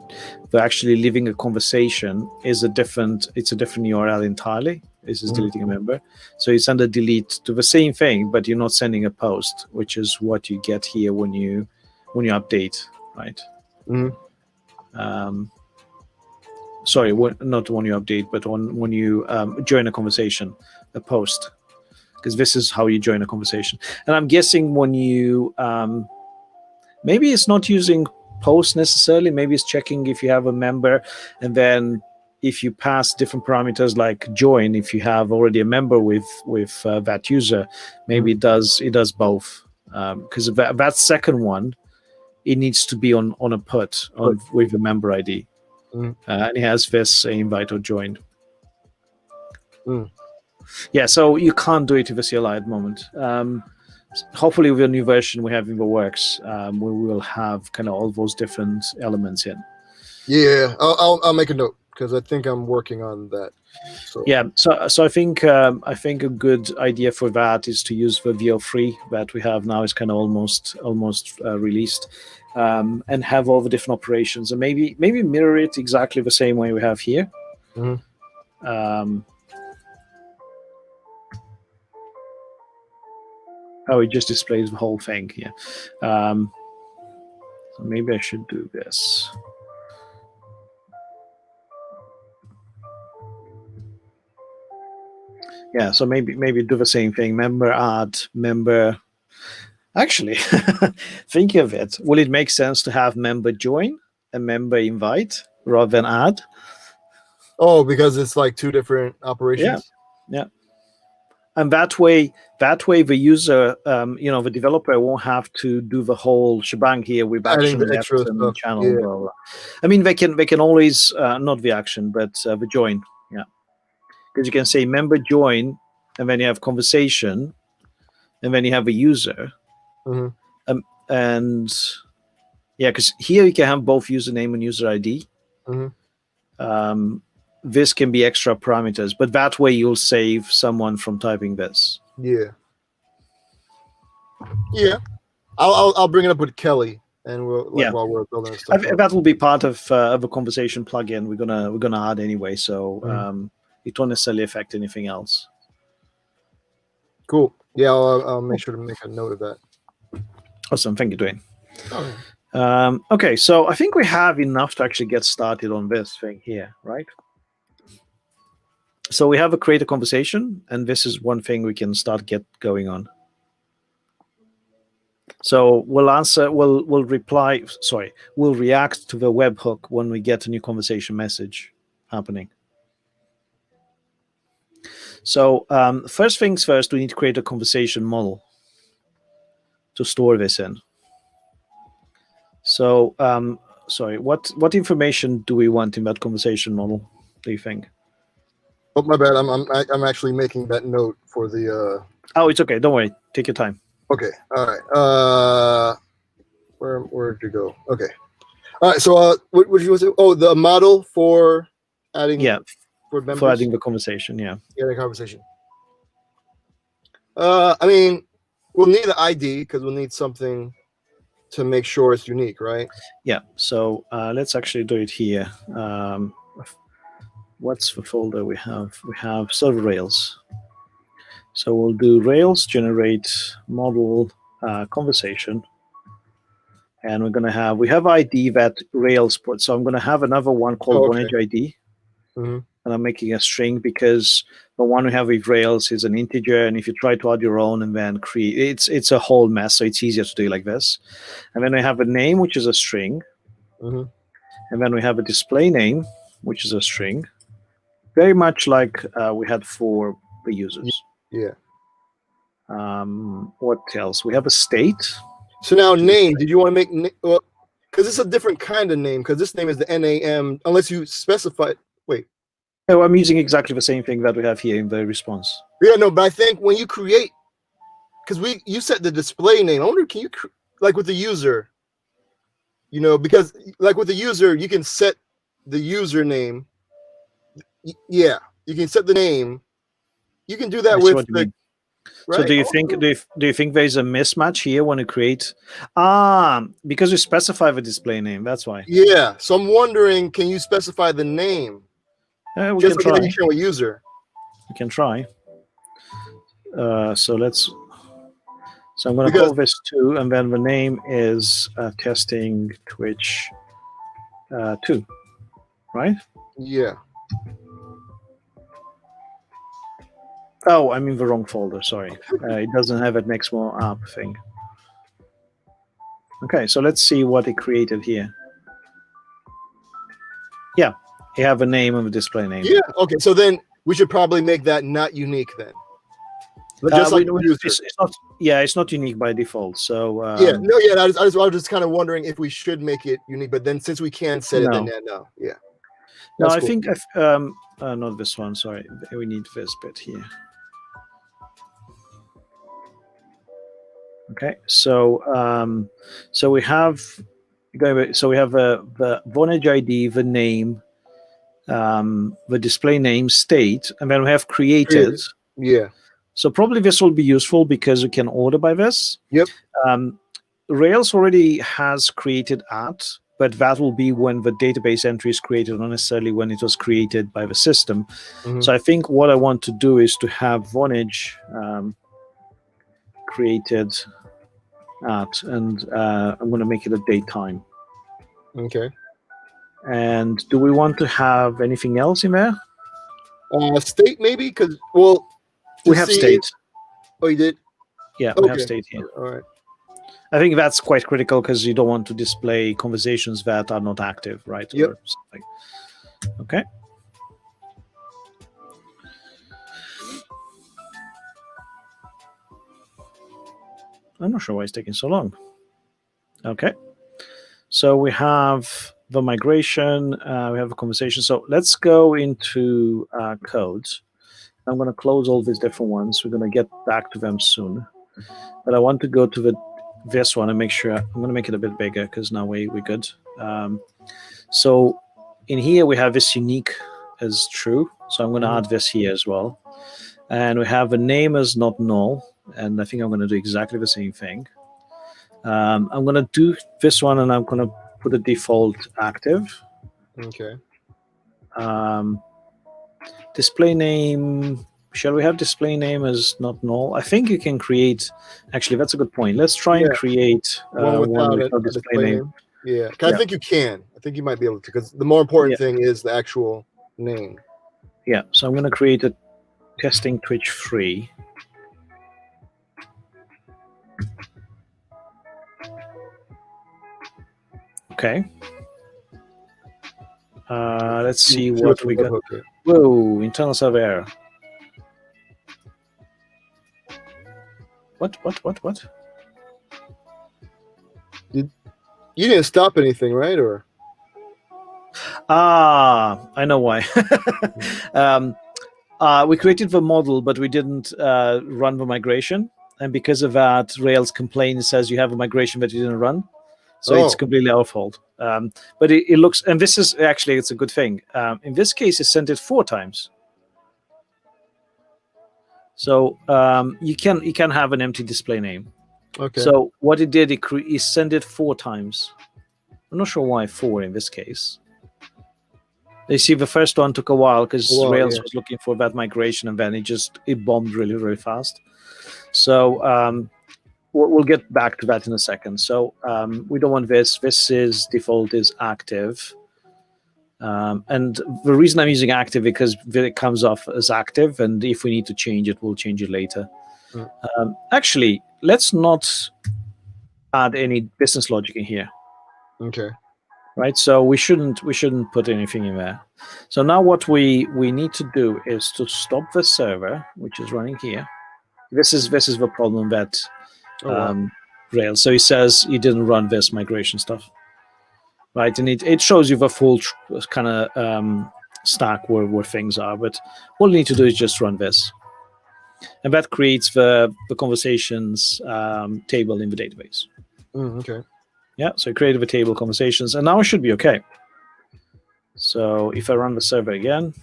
actually leaving a conversation is a different URL entirely. This is deleting a member. So you send a delete to the same thing, but you're not sending a post, which is what you get here when you update, right? Sorry, not when you update, but when you join a conversation, a post. Because this is how you join a conversation. And I'm guessing when you, maybe it's not using post necessarily, maybe it's checking if you have a member, and then if you pass different parameters like join, if you have already a member with that user, maybe it does both. Because that second one, it needs to be on a put with a member ID. And it has this invite or join. Yeah, so you can't do it with a CLI at the moment. Hopefully with a new version we have in the works, we will have kind of all those different elements in. Yeah, I'll make a note because I think I'm working on that. So. Yeah, so I think a good idea for that is to use the VO3 that we have now is kind of almost released, and have all the different operations and maybe mirror it exactly the same way we have here. Oh, it just displays the whole thing here. So maybe I should do this. Yeah, so maybe do the same thing. Member add, member. Actually, thinking of it, will it make sense to have member join and member invite rather than add? Oh, because it's like two different operations. Yeah. And that way the user, the developer won't have to do the whole shebang here with action the extra and stuff. channel. Blah, blah. I mean, they can always not the action, but the join. Yeah, because you can say member join, and then you have conversation, and then you have a user, and yeah, because here you can have both username and user ID. This can be extra parameters, but that way you'll save someone from typing this. Yeah. I'll bring it up with Kelly, and we'll while we're building this stuff. That will be part of a conversation plugin we're gonna add anyway, so it won't necessarily affect anything else. Cool. Yeah, I'll make sure to make a note of that. Awesome. Thank you, Dwayne. Oh. Okay, so I think we have enough to actually get started on this thing here, right? So we have a create a conversation, and this is one thing we can start get going on. So we'll react to the webhook when we get a new conversation message happening. So first things first, we need to create a conversation model to store this in. So sorry, what information do we want in that conversation model, do you think? Oh, my bad. I'm actually making that note for the. Oh, it's okay. Don't worry. Take your time. Okay. All right. Where'd you go? Okay. All right. So what would you say? Oh, the model for adding. Yeah. For members. For adding the conversation. Yeah. Yeah, the conversation. I mean, we'll need the ID because we'll need something to make sure it's unique, right? Yeah. So let's actually do it here. What's the folder we have? We have server Rails. So we'll do Rails generate model conversation, and we have ID that Rails put. So I'm going to have another one called Vonage ID, and I'm making a string because the one we have with Rails is an integer, and if you try to add your own and then create, it's a whole mess. So it's easier to do like this. And then we have a name, which is a string, and then we have a display name, which is a string. Very much like we had for the users. Yeah. What else? We have a state. So now name, did you want to make, well, because it's a different kind of name, because this name is the NAM, unless you specify, wait. No, I'm using exactly the same thing that we have here in the response. Yeah, no, but I think when you create, because you set the display name, I wonder, can you, like with the user, because like with the user, you can set the username. Yeah, you can set the name. You can do that with the. Right? So do you think there's a mismatch here when you create? Because you specify the display name. That's why. Yeah. So I'm wondering, can you specify the name? We just can like try. you can with user. We can try. So I'm going to call this 2, and then the name is testing Twitch 2, right? Yeah. Oh, I'm in the wrong folder. Sorry, it doesn't have that next more app thing. Okay, so let's see what it created here. Yeah, you have a name and a display name. Yeah. Okay, so then we should probably make that not unique then. Just like it's not unique by default. So I was just kind of wondering if we should make it unique, but then since we can set it, then no. Yeah. No, I think not this one. Sorry, we need this bit here. Okay, so we have the Vonage ID, the name, the display name, state, and then we have created. Yeah. So probably this will be useful because you can order by this. Yep. Rails already has created at, but that will be when the database entry is created, not necessarily when it was created by the system. So I think what I want to do is to have Vonage created at, and I'm going to make it a date time. Okay. And do we want to have anything else in there? State maybe, because we have state. Oh, you did? Yeah, we have state here. All right. I think that's quite critical because you don't want to display conversations that are not active, right? Yep. Or something. Okay. I'm not sure why it's taking so long. Okay. So we have the migration, we have a conversation. So let's go into code. I'm going to close all these different ones. We're going to get back to them soon. But I want to go to this one and make sure. I'm going to make it a bit bigger because now we're good. So in here, we have this unique as true. So I'm going to add this here as well. And we have a name as not null. And I think I'm going to do exactly the same thing. I'm going to do this one, and I'm going to put the default active. Okay. Display name. Shall we have display name as not null? I think you can create. Actually, that's a good point. Let's try and create one without a display name. Yeah, I think you can. I think you might be able to, because the more important thing is the actual name. Yeah, so I'm going to create a testing Twitch free. Okay. Let's see what we got. Whoa, internal server error. What? You didn't stop anything, right? Or I know why. We created the model, but we didn't run the migration. And because of that, Rails complains, says you have a migration that you didn't run. So it's completely our fault. But it looks, and this is actually, it's a good thing. In this case, it sent it 4 times. So you can have an empty display name. okay. So what it did, it sent it 4 times. I'm not sure why 4 in this case. You see, the first one took a while because Rails was looking for that migration, and then it bombed really, really fast. So we'll get back to that in a second. So we don't want this. This is default is active. And the reason I'm using active because it comes off as active, and if we need to change it, we'll change it later. Actually, let's not add any business logic in here. Okay. Right, so we shouldn't put anything in there. So now what we need to do is to stop the server, which is running here. This is the problem that Rails. So it says you didn't run this migration stuff, right? And it shows you the full kind of stack where things are. But all you need to do is just run this, and that creates the conversations table in the database. Okay. Yeah, so I created the table conversations, and now it should be okay. So if I run the server again,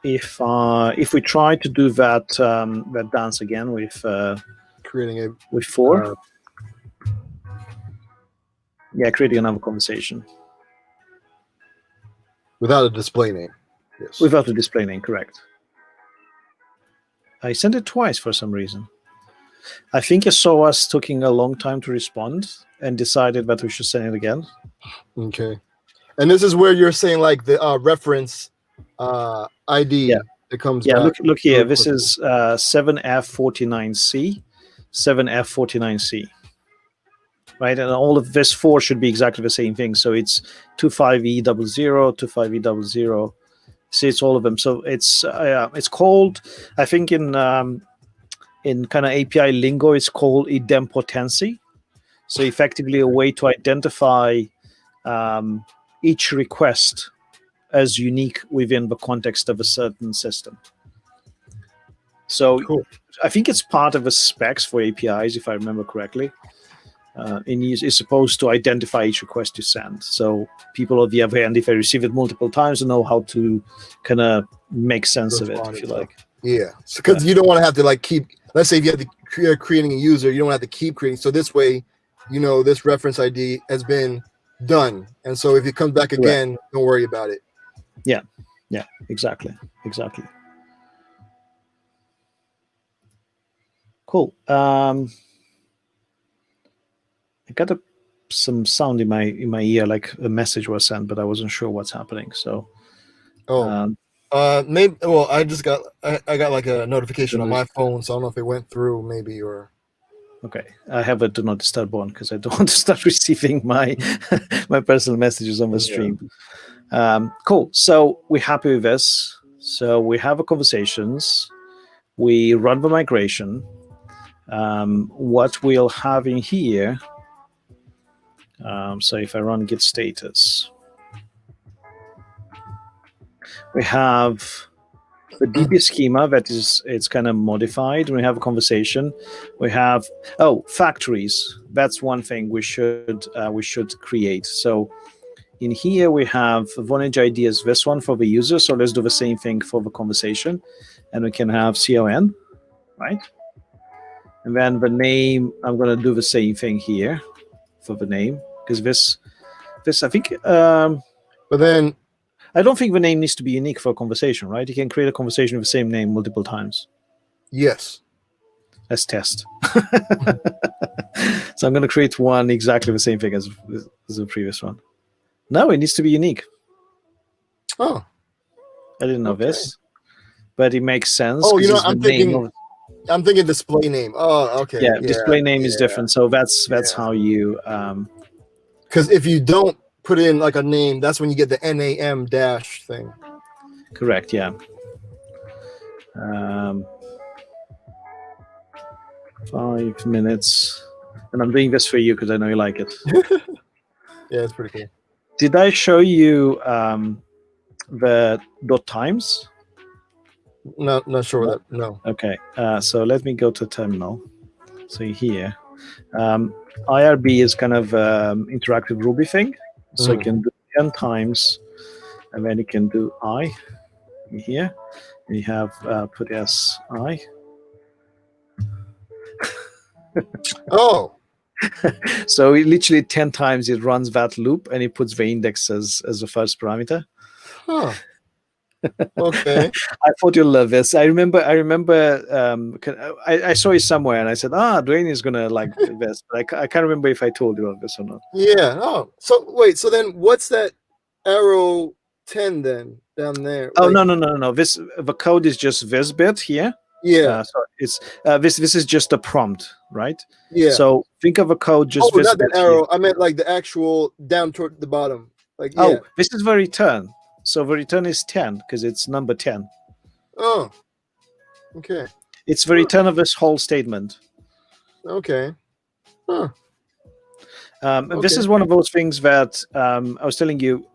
if we try to do that dance again with creating with 4, creating another conversation without a display name. Yes. Without a display name, correct. I sent it twice for some reason. I think it saw us taking a long time to respond and decided that we should send it again. Okay. And this is where you're saying like the reference ID that comes back. Look here. This is 7F49C, 7F49C. Right, and all of this 4 should be exactly the same thing. So it's 25E00, 25E00. See, it's all of them. So it's called, I think in kind of API lingo, it's called Idempotency. So effectively a way to identify each request as unique within the context of a certain system. So cool. I think it's part of the specs for APIs, if I remember correctly. Is supposed to identify each request you send. So people on the other end, if they receive it multiple times, know how to kind of make sense of it, if you like. Yeah, because you don't want to have to like keep. Let's say if you have to creating a user, you don't have to keep creating. So this way, this reference ID has been done, and so if it comes back again, don't worry about it. Yeah, exactly. Cool. I got some sound in my ear, like a message was sent, but I wasn't sure what's happening. So, maybe. Well, I just got I got like a notification on my phone, so I don't know if it went through, maybe or. Okay, I have a do not disturb on because I don't want to start receiving my my personal messages on the stream. Cool. So we're happy with this. So we have a conversations. We run the migration. What we'll have in here. So if I run git status, we have the DB schema that it's kind of modified. We have a conversation. We have factories. That's one thing we should create. So in here we have Vonage ID as this one for the user. So let's do the same thing for the conversation, and we can have CON, right? And then the name, I'm going to do the same thing here for the name, because this I think. But then I don't think the name needs to be unique for a conversation, right? You can create a conversation with the same name multiple times. yes. Let's test. So I'm going to create one exactly the same thing as the previous one. No, it needs to be unique. Oh, I didn't know okay. this, but it makes sense. Oh, you know, it's I'm the name thinking. of, I'm thinking display name. Oh, okay. yeah, display name is different. So that's how you. Because if you don't put in like a name, that's when you get the NAM dash thing. Correct. Yeah. 5 minutes, and I'm doing this for you because I know you like it. Yeah, it's pretty cool. Did I show you the dot times? Not sure what that. No. Okay. So let me go to terminal. So here, IRB is kind of interactive Ruby thing. So you can do 10 times, and then you can do I here. And you have put S I. Oh. So it literally 10 times it runs that loop, and it puts the index as the first parameter. Huh. Okay. I thought you'll love this. I remember. I saw it somewhere, and I said, Dwayne is gonna like this. But I can't remember if I told you of this or not. Yeah. Oh. So wait. So then, what's that arrow 10 then down there? Oh, like, no. The code is just this bit here. Yeah. So it's this is just a prompt, right? Yeah. So think of a code just. Oh, not that arrow. I meant like the actual down toward the bottom. Like yeah. Oh, this is the return. So the return is 10 because it's number 10. Oh. Okay. It's the return of this whole statement. Okay. Huh. And this is one of those things that I was telling you,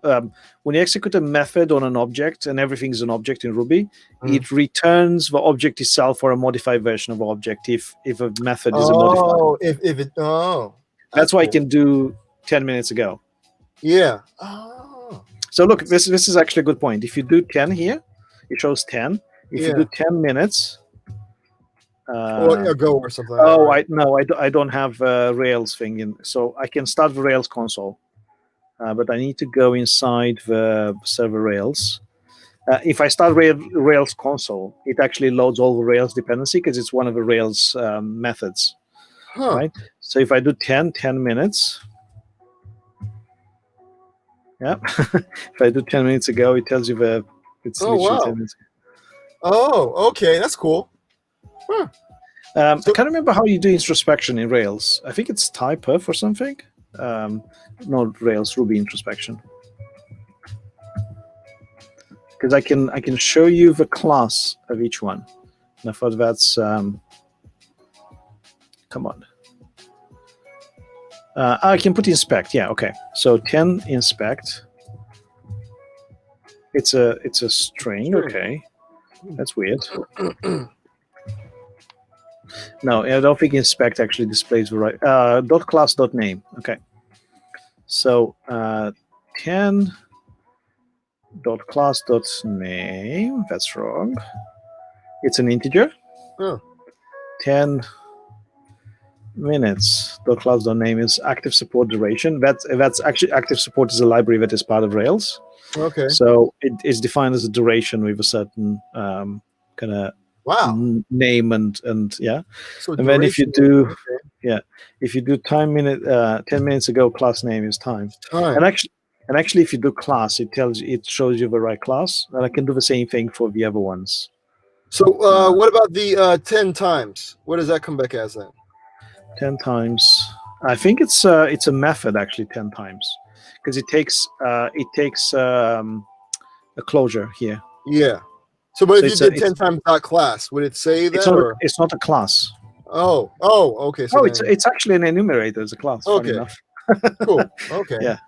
when you execute a method on an object, and everything's an object in Ruby, it returns the object itself or a modified version of the object if a method is a modifier. Oh, if it that's why I can do 10 minutes ago. Yeah. Oh. So look, this is actually a good point. If you do 10 here, it shows 10. If you do 10 minutes, or a go or something. Oh, I don't have a Rails thing in, so I can start the Rails console, but I need to go inside the server Rails. If I start Rails console, it actually loads all the Rails dependency because it's one of the Rails methods, right? So if I do 10 minutes, yeah, if I do 10 minutes ago, it tells you it's literally 10 minutes ago. Oh, okay, that's cool. Huh. I can't remember how you do introspection in Rails. I think it's typeperf or something. Not Rails, Ruby introspection. Because I can show you the class of each one. And I thought that's come on. I can put inspect. Yeah, okay. So 10 inspect. It's a string. Okay, that's weird. No, I don't think inspect actually displays the right dot class dot name. Okay, so 10 dot class dot name. That's wrong. It's an integer. 10 minutes dot class dot name is active support duration. That's actually active support is a library that is part of Rails. Okay. So it is defined as a duration with a certain kind of name and yeah. So and then if you do if you do 10 minutes ago, class name is time. And actually if you do class, it shows you the right class, and I can do the same thing for the other ones. So what about the 10 times? What does that come back as then? 10 times. I think it's a method actually 10 times because it takes a closure here. Yeah. So, but if you did 10 times dot class, would it say that? It's not a class. Oh, okay. So it's actually an enumerator as a class. Okay. Funny enough. Cool. Okay. Yeah.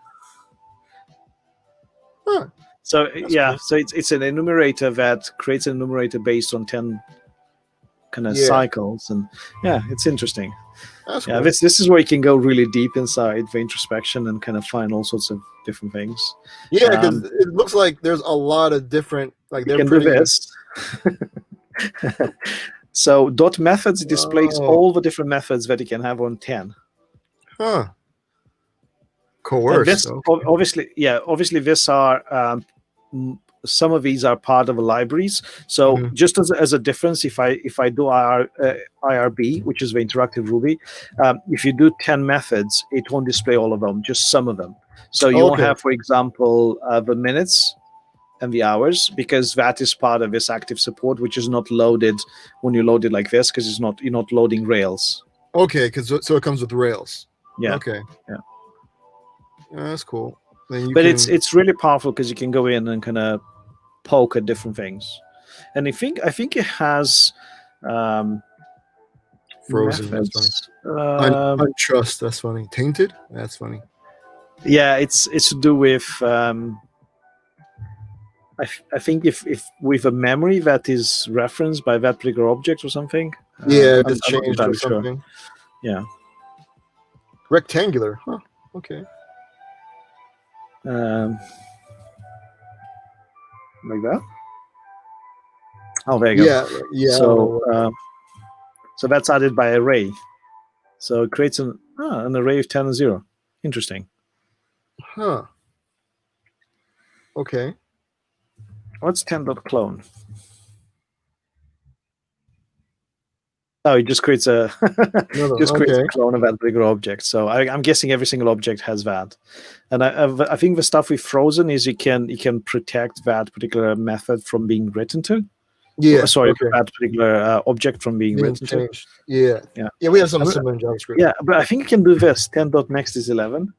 Huh. So That's cool. So it's an enumerator that creates an enumerator based on 10 kind of cycles, and yeah, it's interesting. That's Yeah, cool. this is where you can go really deep inside the introspection and kind of find all sorts of different things. Yeah, because it looks like there's a lot of different, like You they're can pretty. do this. So dot methods displays all the different methods that you can have on 10. Huh. And Coerce. this Okay. obviously these are some of these are part of the libraries. So just as a difference, if I do IRB, which is the interactive Ruby, if you do 10 methods, it won't display all of them, just some of them. So you won't have, for example, the minutes and the hours, because that is part of this active support, which is not loaded when you load it like this, because you're not loading Rails. Okay, so it comes with Rails. Yeah. Okay. Yeah. That's cool. Then it's really powerful because you can go in and kind of poke at different things. And I think it has frozen. methods. That's funny. Untrust. That's funny. Tainted. That's funny. Yeah, it's to do with. I think if with a memory that is referenced by that particular object or something. Yeah, I'm it's changed or something. Sure. Yeah. Rectangular. Huh. Okay. Like that. Oh, there you go. Yeah. So that's added by array. So it creates an array of 10 and 0. Interesting. Huh. Okay. What's 10.clone? Oh, it just creates a creates a clone of that bigger object. So I'm guessing every single object has that. And I think the stuff with frozen is you can protect that particular method from being written to. Yeah. That particular object from being written changed. To. Yeah. Yeah. Yeah, we have something similar in JavaScript. Yeah, but I think you can do this. 10.next is 11.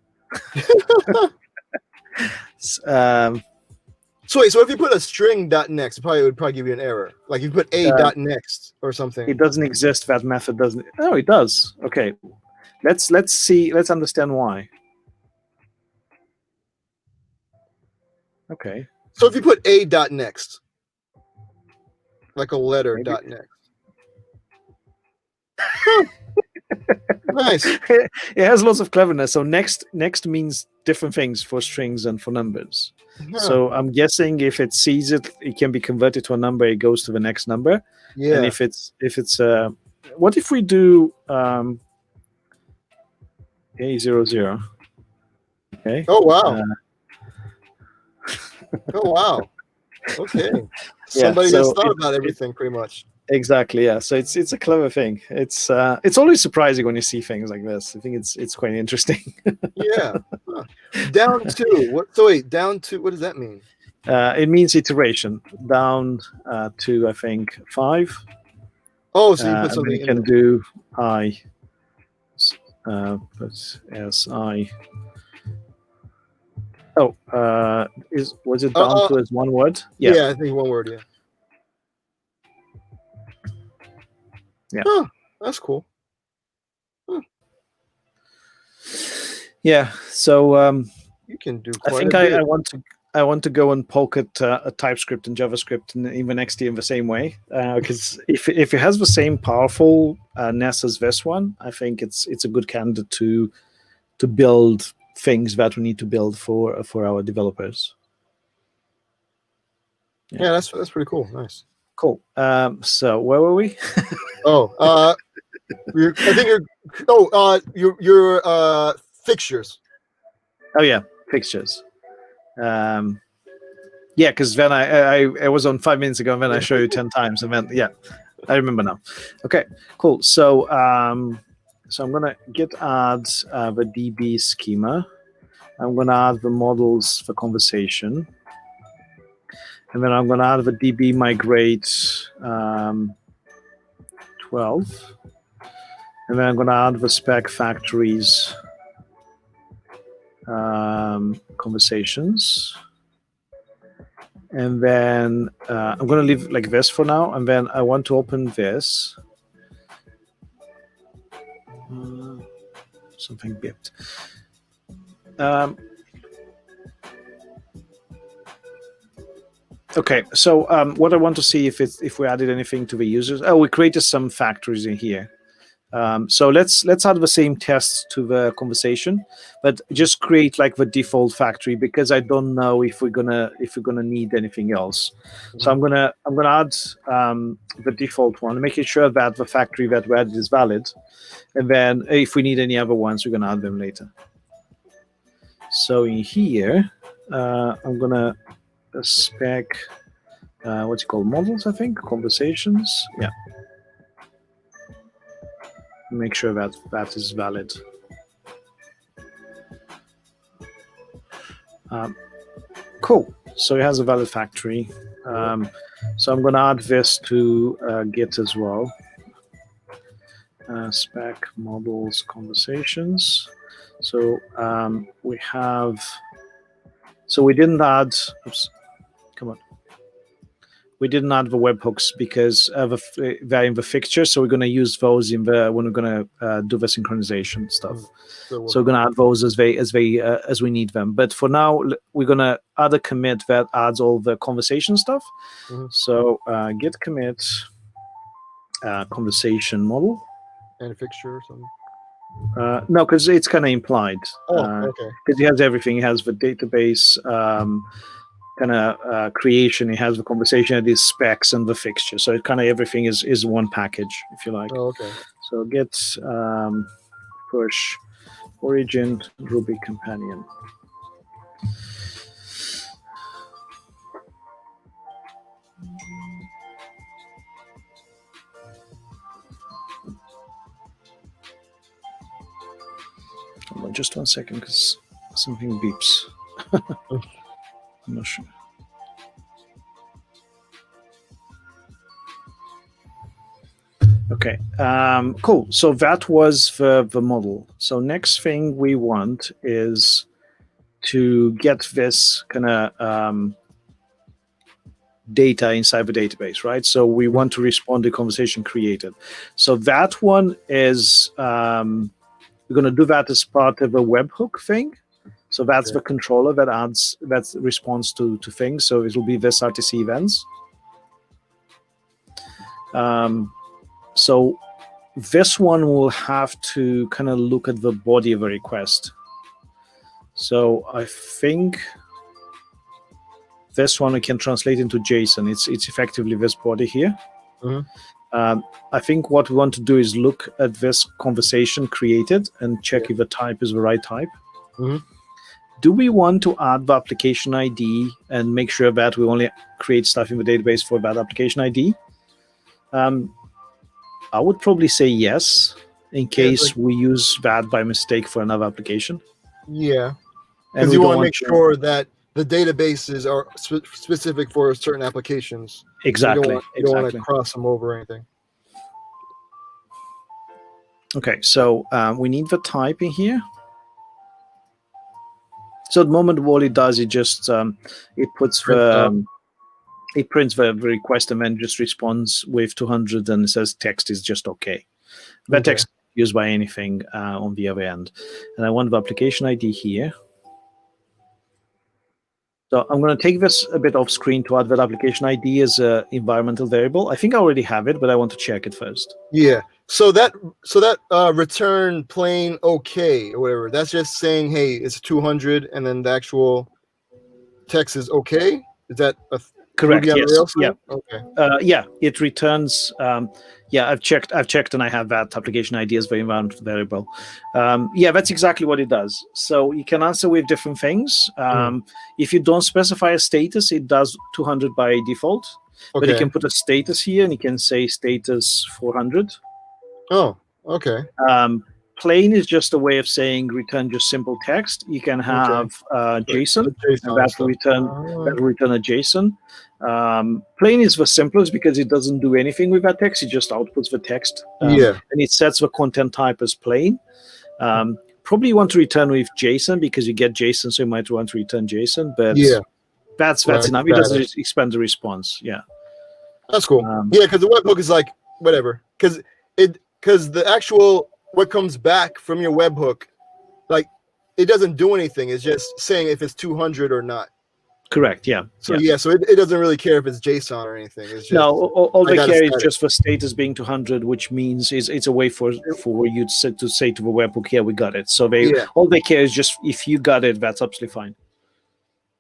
So if you put a string .next, it would probably give you an error. Like if you put a .next or something. It doesn't exist. That method doesn't. Oh, it does. Okay, let's see. Let's understand why. Okay. So if you put a .next, like a letter .next. Nice. It has lots of cleverness. So next means different things for strings and for numbers. Yeah. So I'm guessing if it sees it, it can be converted to a number. It goes to the next number. Yeah. And if it's what if we do A00? Okay. Oh wow. Oh wow. Okay. Somebody just thought about everything pretty much. Exactly. Yeah. So it's a clever thing. It's always surprising when you see things like this. I think it's quite interesting. Yeah. Huh. Down to what? So wait, down to what does that mean? It means iteration. Down to I think 5. Oh, so you put something. You can do I. But as I. Oh, was it down to as one word? Yeah. Yeah, I think one word. Yeah. Yeah. Huh, that's cool. Huh. Yeah. So you can do. I think I want to go and poke at a TypeScript and JavaScript and even XT in the same way, because if it has the same powerful ness as this one, I think it's a good candidate to build things that we need to build for our developers. Yeah, that's pretty cool. Nice. Cool. So where were we? I think your fixtures. Oh yeah, fixtures. Yeah, because then I was on 5 minutes ago, and then I showed you 10 times, and then I remember now. Okay, cool. So so I'm gonna add the DB schema. I'm gonna add the models for conversation. And then I'm going to add the DB migrate 12. And then I'm going to add the spec factories conversations. And then I'm going to leave like this for now. And then I want to open this. Something bipped. Okay, so what I want to see if we added anything to the users. Oh, we created some factories in here. So let's add the same tests to the conversation, but just create like the default factory, because I don't know if we're gonna need anything else. So I'm gonna add the default one, making sure that the factory that we added is valid, and then if we need any other ones, we're gonna add them later. So in here, I'm gonna spec what's it called, models, I think, conversations. Yeah. Make sure that that is valid. Cool. So it has a valid factory. So I'm going to add this to Git as well. Spec models conversations. So we have. So we didn't add. Oops. Come on. We didn't add the webhooks because they're in the fixture, so we're going to use those when we're going to do the synchronization stuff. So we're going to add those as we need them. But for now, we're going to add a commit that adds all the conversation stuff. So git commit conversation model and a fixture or something. No, because it's kind of implied. Okay. Because it has everything. It has the database. Kind of creation. It has the conversation, it is specs and the fixture. So it kind of everything is one package, if you like. Okay. So git push origin Ruby companion. Hold on just 1 second, because something beeps. I'm not sure. Okay, cool. So that was the model. So next thing we want is to get this kind of data inside the database, right? So we want to respond to conversation created. So that one is, we're going to do that as part of a webhook thing. So that's the controller that responds to things. So it will be this RTC events. So this one will have to kind of look at the body of a request. So I think this one we can translate into JSON. It's effectively this body here. I think what we want to do is look at this conversation created and check if the type is the right type. Do we want to add the application ID and make sure that we only create stuff in the database for that application ID? I would probably say yes, in case we use that by mistake for another application. Yeah, because you want to make sure that the databases are specific for certain applications. Exactly. You don't want to cross them over or anything. Okay, so we need the type in here. So at the moment, all it does is just it puts the it prints the request and then just responds with 200 and it says text is just okay. That text is used by anything on the other end. And I want the application ID here. So I'm going to take this a bit off screen to add that application ID as an environmental variable. I think I already have it, but I want to check it first. Yeah. So that return plain okay or whatever, that's just saying, hey, it's 200, and then the actual text is okay. Is that correct? Yes. Yeah. Okay. Yeah. It returns. Yeah, I've checked, and I have that application ID as the environmental variable. Yeah, that's exactly what it does. So you can answer with different things. If you don't specify a status, it does 200 by default. But you can put a status here, and you can say status 400. Oh, okay. Plain is just a way of saying return just simple text. You can have JSON, and that will return a JSON. Plain is the simplest because it doesn't do anything with that text. It just outputs the text. And it sets the content type as plain. Probably you want to return with JSON because you get JSON, so you might want to return JSON. But that's enough. It doesn't expand the response. Yeah, that's cool. Yeah, because the webhook is like whatever. Because the actual what comes back from your webhook, like it doesn't do anything. It's just saying if it's 200 or not. Correct. Yeah. So so it doesn't really care if it's JSON or anything. It's just no. All they care is status. just for status being 200, which means it's a way for you to say to the webhook, yeah, we got it. So all they care is just if you got it, that's absolutely fine.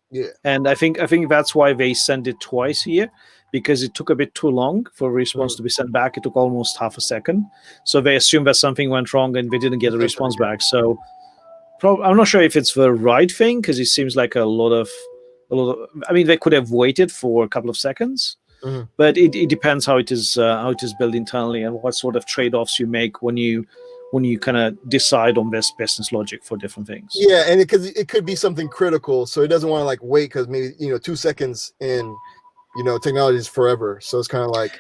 Yeah. And I think that's why they send it twice here, because it took a bit too long for a response to be sent back. It took almost half a second. So they assume that something went wrong and they didn't get a response back. So I'm not sure if it's the right thing, because it seems like a lot of. I mean, they could have waited for a couple of seconds, but it depends how it is built internally and what sort of trade-offs you make when you kind of decide on best business logic for different things. Yeah, and because it could be something critical, so it doesn't want to like wait, because maybe 2 seconds in, technology is forever. So it's kind of like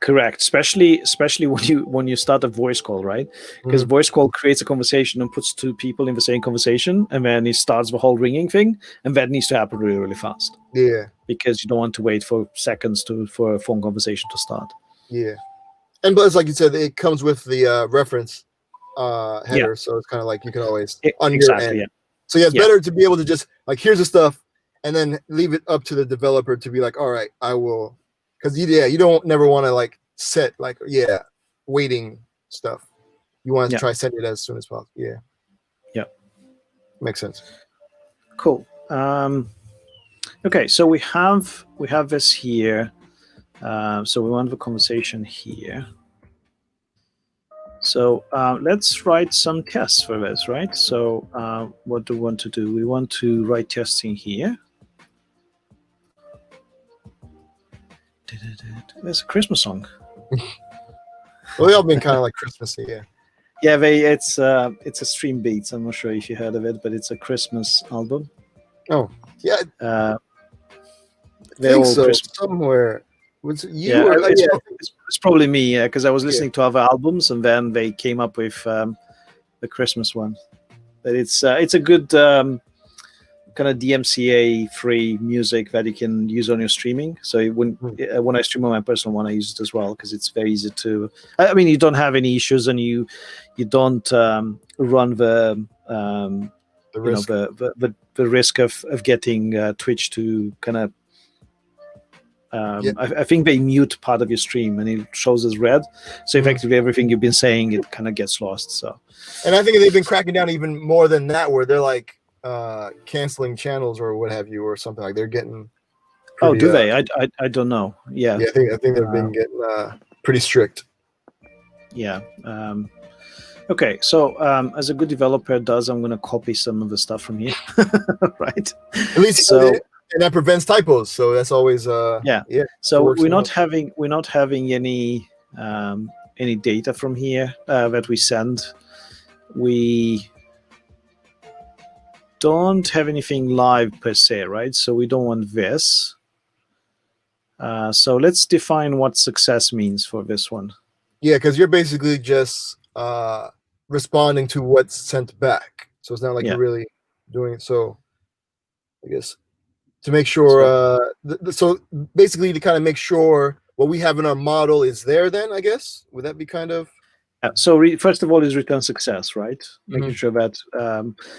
correct, especially when you start a voice call, right? Because voice call creates a conversation and puts two people in the same conversation, and then it starts the whole ringing thing, and that needs to happen really, really fast. Yeah, because you don't want to wait for seconds for a phone conversation to start. Yeah, and but it's like you said, it comes with the reference header, so it's kind of like you can always on your end. Yeah. So it's better to be able to just like, here's the stuff, and then leave it up to the developer to be like, all right, I will, because you don't never want to like set like waiting stuff. You want to try send it as soon as possible. Yeah. Makes sense. Cool. Okay, so we have this here. So we want the conversation here. So let's write some tests for this, right? So what do we want to do? We want to write testing here. There's a Christmas song. Well, they all been kind of like Christmassy, yeah. Yeah, it's a Stream Beats. I'm not sure if you heard of it, but it's a Christmas album. Oh, yeah. I think so. Christmas. Somewhere. Was it you? Yeah, it's probably me, because I was listening to other albums, and then they came up with the Christmas one. But it's a good kind of DMCA-free music that you can use on your streaming. So when I stream on my personal one, I use it as well, because it's very easy to. I mean, you don't have any issues, and you don't run the risk. The risk of getting Twitch to kind of. I think they mute part of your stream and it shows as red. So effectively, everything you've been saying, it kind of gets lost. So, and I think they've been cracking down even more than that, where they're like canceling channels or what have you, or something like they're getting. Pretty, do they? I don't know. Yeah. Yeah, I think they've been getting pretty strict. Yeah. Okay, so as a good developer does, I'm going to copy some of the stuff from here, right? At least so. And that prevents typos, so that's always yeah. So we're not having any data from here that we send. We don't have anything live per se, right? So we don't want this. So let's define what success means for this one. Yeah, because you're basically just responding to what's sent back, so it's not like you're really doing it. So I guess. To make sure, so basically to kind of make sure what we have in our model is there, then I guess, would that be kind of? So first of all is return success, right? Making sure that,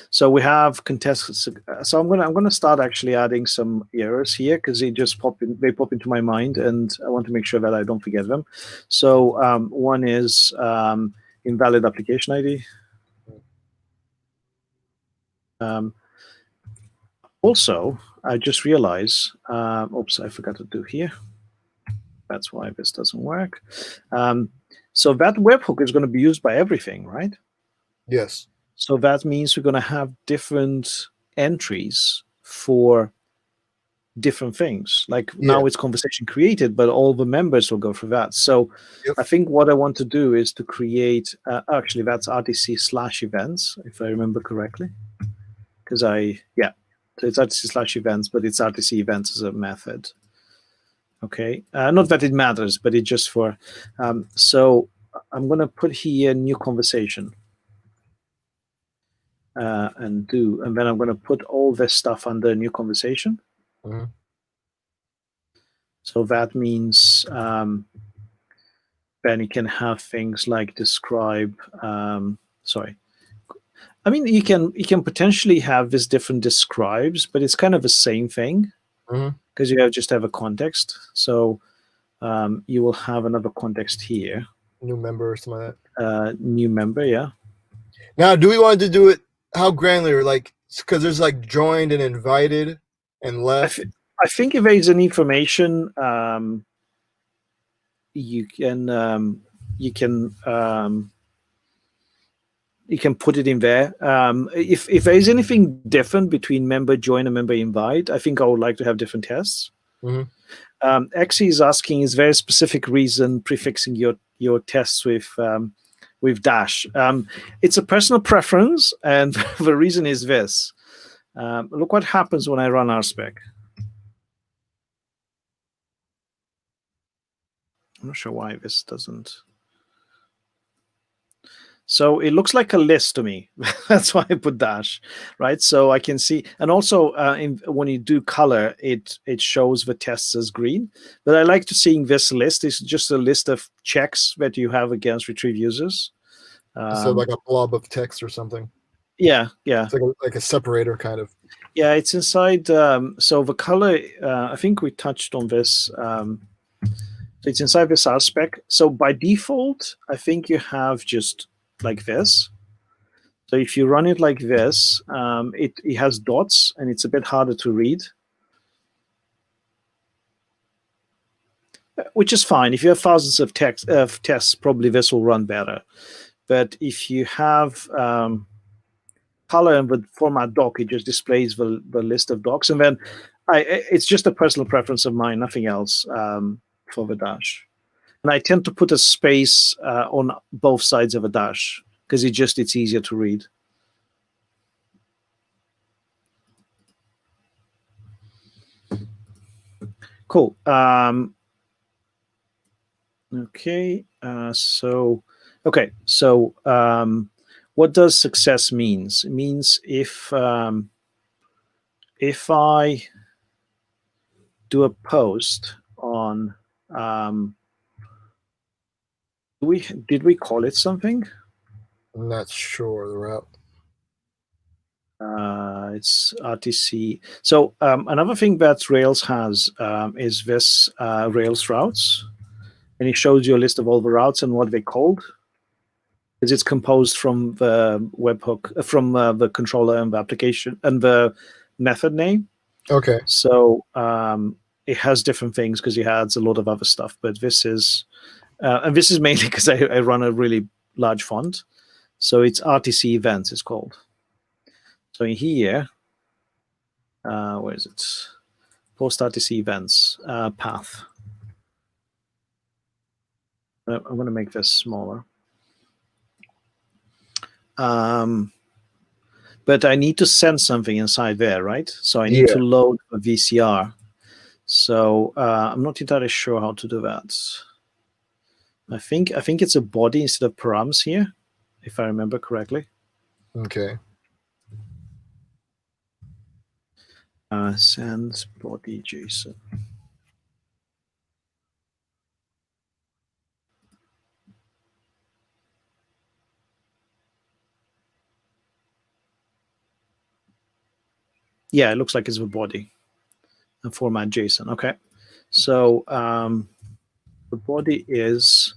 so we have contested. So I'm gonna start actually adding some errors here, because they pop into my mind, and I want to make sure that I don't forget them. So one is invalid application ID. Also, I just realized, oops, I forgot to do here. That's why this doesn't work. So that webhook is going to be used by everything, right? Yes. So that means we're going to have different entries for different things. Like now it's conversation created, but all the members will go through that. So I think what I want to do is to create, actually that's RTC/events, if I remember correctly. Because so it's RTC/events, but it's RTC events as a method. Okay, not that it matters, but it's just for. So I'm going to put here new conversation, and then I'm going to put all this stuff under new conversation. So that means then you can have things like describe. Sorry. I mean, you can potentially have this different describes, but it's kind of the same thing because you just have a context. So you will have another context here. New member or something like that. New member, yeah. Now, do we want to do it how granular? Like, because there's like joined and invited and left. I think if there's an information, you can put it in there. If there is anything different between member join and member invite, I think I would like to have different tests. Xe is asking, is there a specific reason prefixing your tests with dash? It's a personal preference, and the reason is this. Look what happens when I run RSpec. I'm not sure why this doesn't. So it looks like a list to me. That's why I put dash, right? So I can see, and also when you do color, it shows the tests as green. But I like to seeing this list. It's just a list of checks that you have against retrieve users. So like a blob of text or something. Yeah, yeah. It's like a separator kind of. Yeah, it's inside. So the color, I think we touched on this. It's inside this RSpec. So by default, I think you have just like this. So if you run it like this, it has dots, and it's a bit harder to read, which is fine. If you have thousands of tests, probably this will run better. But if you have color and with format doc, it just displays the list of docs. And then it's just a personal preference of mine, nothing else for the dash. And I tend to put a space on both sides of a dash because it's easier to read. Cool. Okay. So what does success means? It means if I do a post on, did we call it something? I'm not sure the route. It's RTC. So another thing that Rails has is this Rails routes, and it shows you a list of all the routes and what they're called. Because it's composed from the webhook, from the controller and the application and the method name. Okay. So it has different things because it adds a lot of other stuff. But this is, and this is mainly because I run a really large font. So it's RTC events, it's called. So in here, where is it? Post RTC events path. I'm going to make this smaller. But I need to send something inside there, right? So I need to load a VCR. So I'm not entirely sure how to do that. I think it's a body instead of params here, if I remember correctly. Okay. Send body JSON. Yeah, it looks like it's a body and format JSON. Okay. So the body is,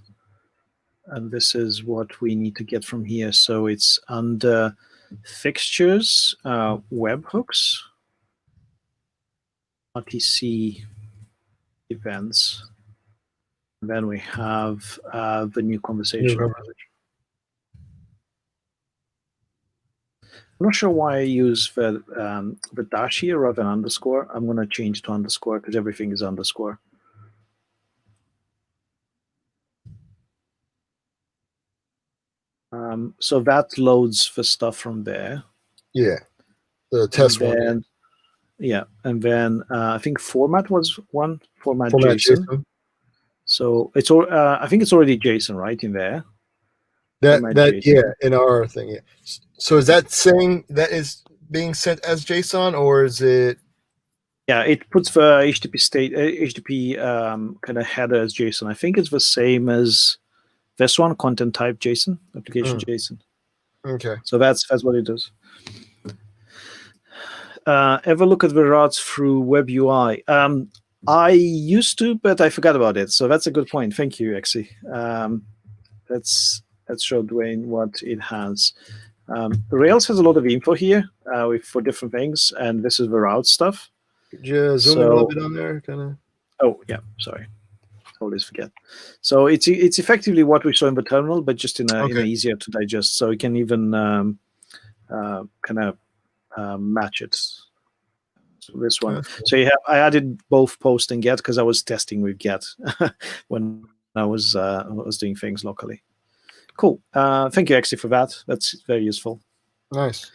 and this is what we need to get from here. So it's under fixtures, webhooks, RTC events. And then we have the new conversation. I'm not sure why I use the dash here rather than underscore. I'm going to change to underscore because everything is underscore. So that loads the stuff from there. Yeah, the test one. Yeah, and then I think format was one, format JSON. So it's all. I think it's already JSON, right, in there. In our thing. Yeah. So is that saying that is being sent as JSON, or is it? Yeah, it puts the HTTP state, HTTP kind of header as JSON. I think it's the same as this one, content type JSON, application JSON. Okay. So that's what it does. Ever look at the routes through Web UI? I used to, but I forgot about it. So that's a good point. Thank you, Exi. Let's show Dwayne what it has. Rails has a lot of info here for different things, and this is the route stuff. Could you zoom in a little bit on there, kind of? Oh yeah, sorry, always forget. So it's effectively what we saw in the terminal, but just in a easier to digest. So we can even kind of match it. So this one. Cool. So I added both post and get because I was testing with get when I was doing things locally. Cool. Thank you, Exi, for that. That's very useful. Nice.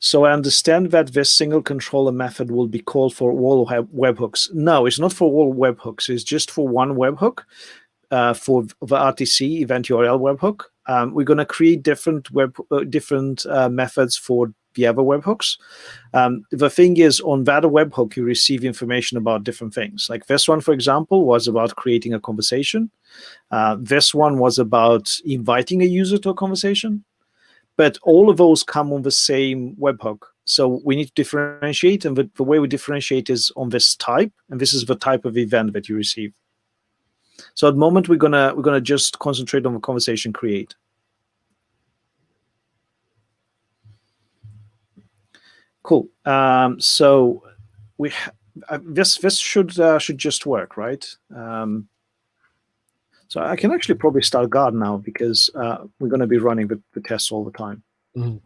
So I understand that this single controller method will be called for all webhooks. No, it's not for all webhooks. It's just for one webhook, for the RTC event URL webhook. We're going to create different methods for the other webhooks. The thing is, on that webhook, you receive information about different things. Like this one, for example, was about creating a conversation. This one was about inviting a user to a conversation. But all of those come on the same webhook. So we need to differentiate, and the way we differentiate is on this type, and this is the type of event that you receive. So at the moment, we're gonna just concentrate on the conversation create. Cool. So we this should just work, right? So I can actually probably start guard now because we're going to be running the tests all the time. Mm-hmm.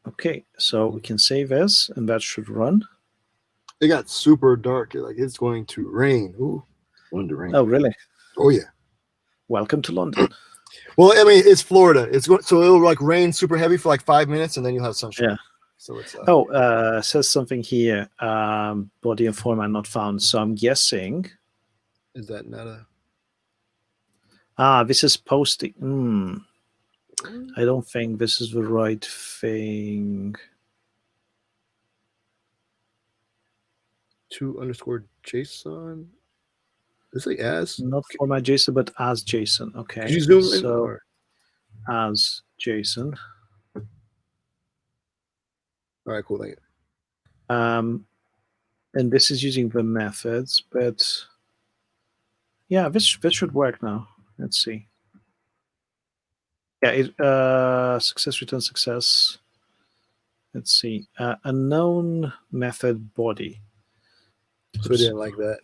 Okay, so we can save this, and that should run. It got super dark. Like it's going to rain. Ooh, it's going to rain. Oh, really? Oh yeah. Welcome to London. Well, I mean, it's Florida. So it'll like rain super heavy for like 5 minutes, and then you'll have sunshine. Yeah. So it's. Says something here. Body and format not found. So I'm guessing. Is that not a? This is posting. I don't think this is the right thing. _JSON. Is it as? Not format JSON, but as JSON. Okay. Could you zoom in? So as JSON. All right, cool. Thank you. And this is using the methods, but yeah, this should work now. Let's see. Yeah, success return success. Let's see. Unknown method body. So I didn't like that.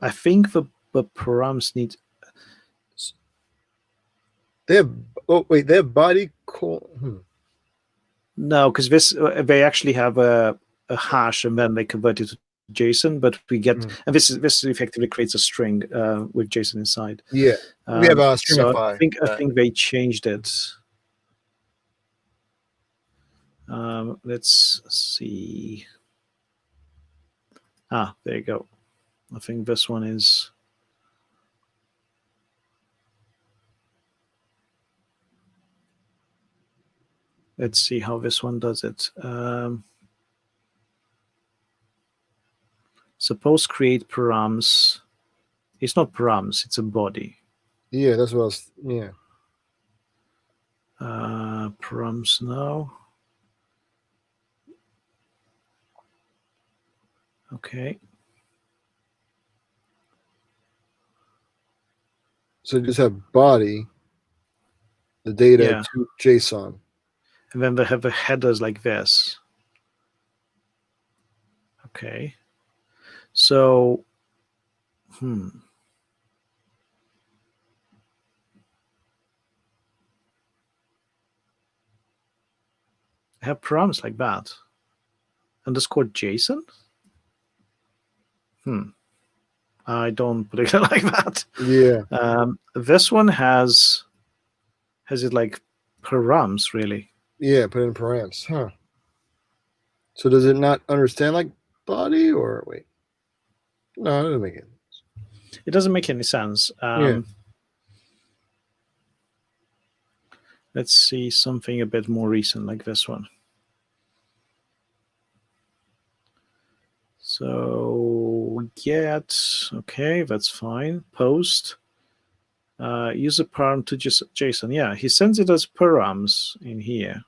I think the params need. They have. Oh wait, they have body. No, because they actually have a hash, and then they convert it to JSON. But we get, and this effectively creates a string with JSON inside. Yeah, we have a stringify. So I think they changed it. Let's see. There you go. I think this one is. Let's see how this one does it. Suppose create params. It's not params, it's a body. Yeah, that's what I was. Yeah. Params now. Okay. So just have body, the data to JSON. And then they have the headers like this. Okay. So, I have params like that. Underscore JSON? I don't particularly like that. Yeah. This one has it like params, really. Yeah, put in params. Huh. So does it not understand like body or wait? No, it doesn't make it. It doesn't make any sense. Let's see something a bit more recent like this one. So get, okay, that's fine. Post, use a param to just JSON. Yeah, he sends it as params in here.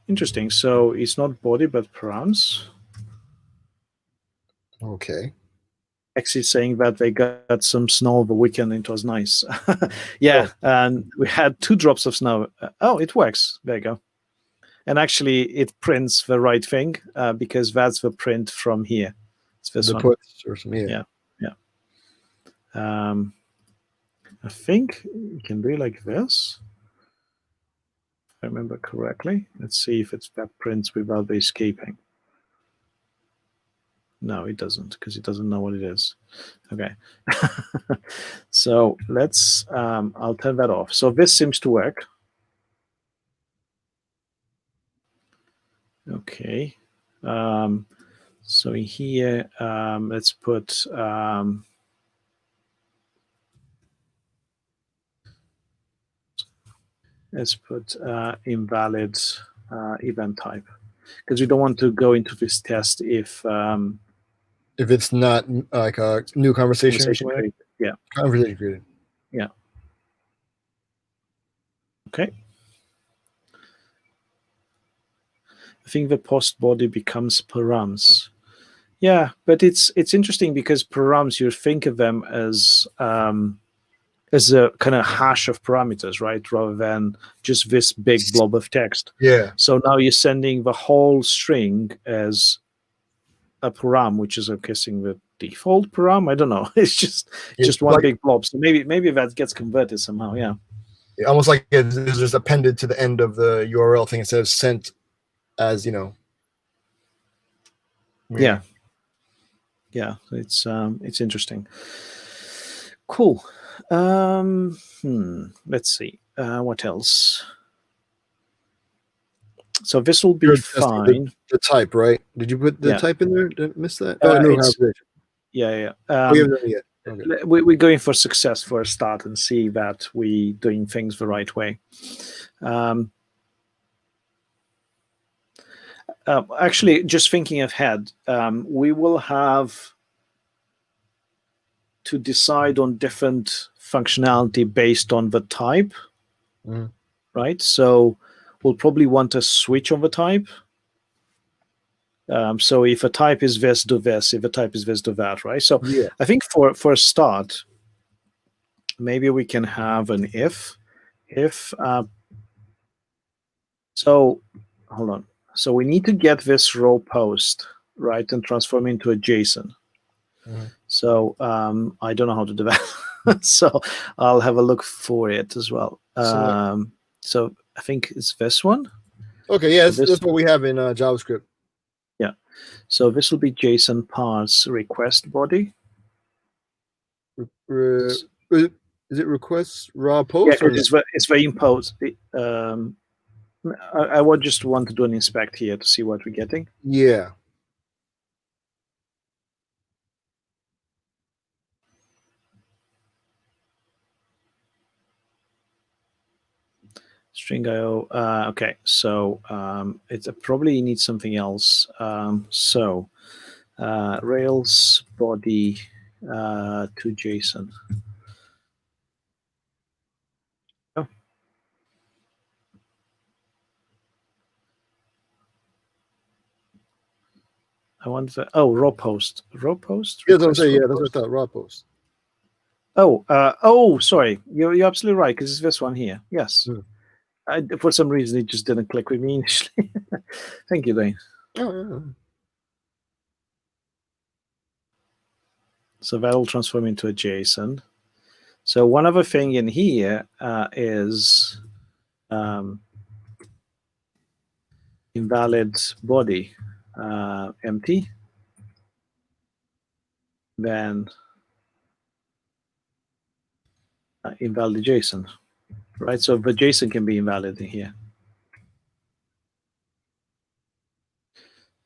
Interesting. So it's not body, but params. Okay. Actually saying that they got some snow over the weekend. It was nice. Yeah, and we had 2 drops of snow. Oh, it works. There you go. And actually, it prints the right thing because that's the print from here. It's this The one. puts or some, yeah. I think you can do like this. If I remember correctly. Let's see if it's that prints without the escaping. No, it doesn't, because it doesn't know what it is. Okay. So let's, I'll turn that off. So this seems to work. Okay. So in here, let's put, invalid event type, because we don't want to go into this test if it's not like a new conversation or something. created. Yeah. Conversation created. Yeah. Okay. I think the post body becomes params. Yeah, but it's interesting because params, you think of them as a kind of hash of parameters, right? Rather than just this big blob of text. Yeah. So now you're sending the whole string as a param, which is, I'm guessing, the default param. I don't know. It's just one big blob. So maybe that gets converted somehow. Yeah. Almost like it's just appended to the end of the URL thing instead of sent as, Yeah. It's interesting. Cool. Let's see. What else? So this will be fine. The type, right? Did you put the type in there? Did I miss that? Yeah. We haven't done it yet. Okay. We're going for success for a start and see that we're doing things the right way. Actually, just thinking ahead, we will have to decide on different functionality based on the type, right? So we'll probably want to switch on the type. So if a type is this, do this. If a type is this, do that, right? So yeah. I think for a start, maybe we can have an if. So hold on. So we need to get this row post, right, and transform into a JSON. So I don't know how to do that. So I'll have a look for it as well. So I think it's this one. Okay, yeah, that's what we have in JavaScript. Yeah. So this will be JSON parse request body. Is it request raw post? Yeah, it's very impose. I would just want to do an inspect here to see what we're getting. Yeah. String IO. Okay, so it probably needs something else. So Rails body to JSON. Oh. I want the raw post. Raw post. Yeah, that's what I'm saying. Yeah, that's what I thought. Raw post. Sorry. You're absolutely right, because it's this one here. Yes. For some reason, it just didn't click with me initially. Thank you, Dane. So that'll transform into a JSON. So one other thing in here is invalid body empty. Then invalid JSON, right? So the JSON can be invalid in here.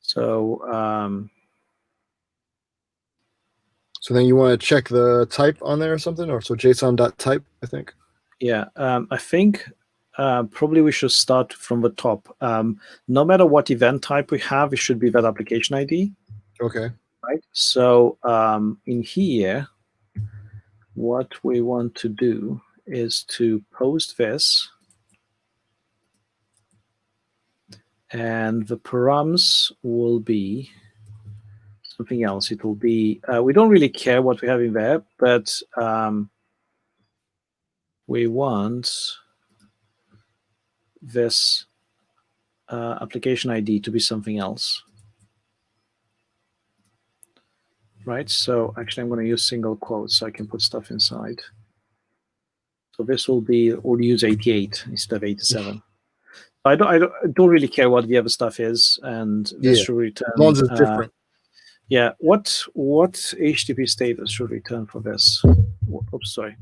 So so then you want to check the type on there or something, or so JSON.type, I think. Yeah, I think probably we should start from the top. No matter what event type we have, it should be that application ID. Okay. Right. So in here, what we want to do is to post this, and the params will be something else. It will be, we don't really care what we have in there, but we want this application ID to be something else. Right, so actually I'm going to use single quotes so I can put stuff inside. So this will be, we'll use 88 instead of 87. I don't really care what the other stuff is, and this should return. As long as it's different. Yeah, what HTTP status should return for this? Oops, sorry.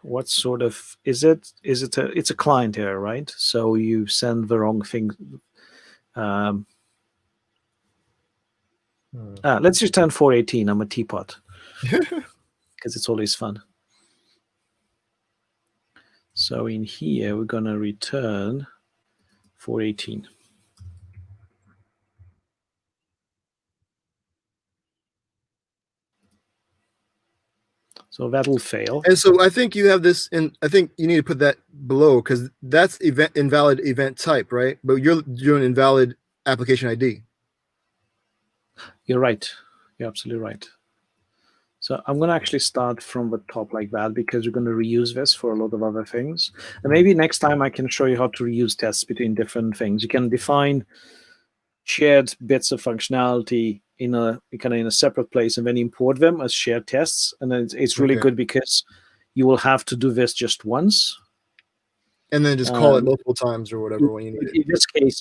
What sort of is it? It's a client error, right? So you send the wrong thing. Let's return 418. I'm a teapot because it's always fun. So in here we're gonna return 418. So that'll fail. And so I think you have this, and I think you need to put that below because that's invalid event type, right? But you're doing invalid application ID. You're right. You're absolutely right. So I'm going to actually start from the top like that because we're going to reuse this for a lot of other things. And maybe next time I can show you how to reuse tests between different things. You can define shared bits of functionality in a separate place and then import them as shared tests. And then it's really good because you will have to do this just once. And then just call it multiple times or whatever when you need it.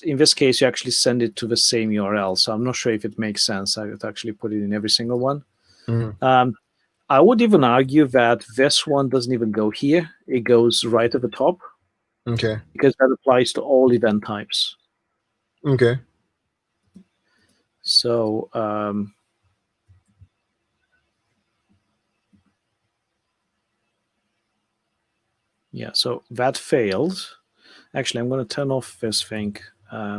In this case, you actually send it to the same URL. So I'm not sure if it makes sense. I would actually put it in every single one. I would even argue that this one doesn't even go here. It goes right at the top. Okay. Because that applies to all event types. Okay. So yeah, so that failed. Actually, I'm going to turn off this thing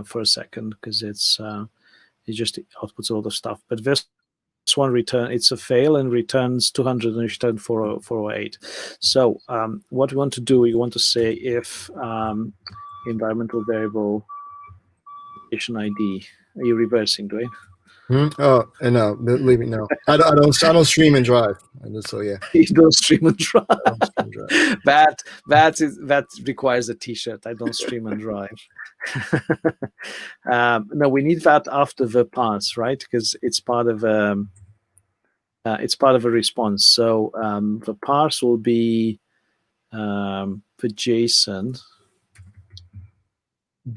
for a second because it just outputs a lot of stuff. But this one it's a fail and returns 200 and return 408. So what we want to do, we want to say if environmental variable application ID. Are you reversing, Dwayne? Oh, and no, believe me, no. I don't stream and drive. So yeah, you don't stream and drive. That requires a T-shirt. I don't stream and drive. No, we need that after the pass, right? Because it's part of a response. So the parse will be the JSON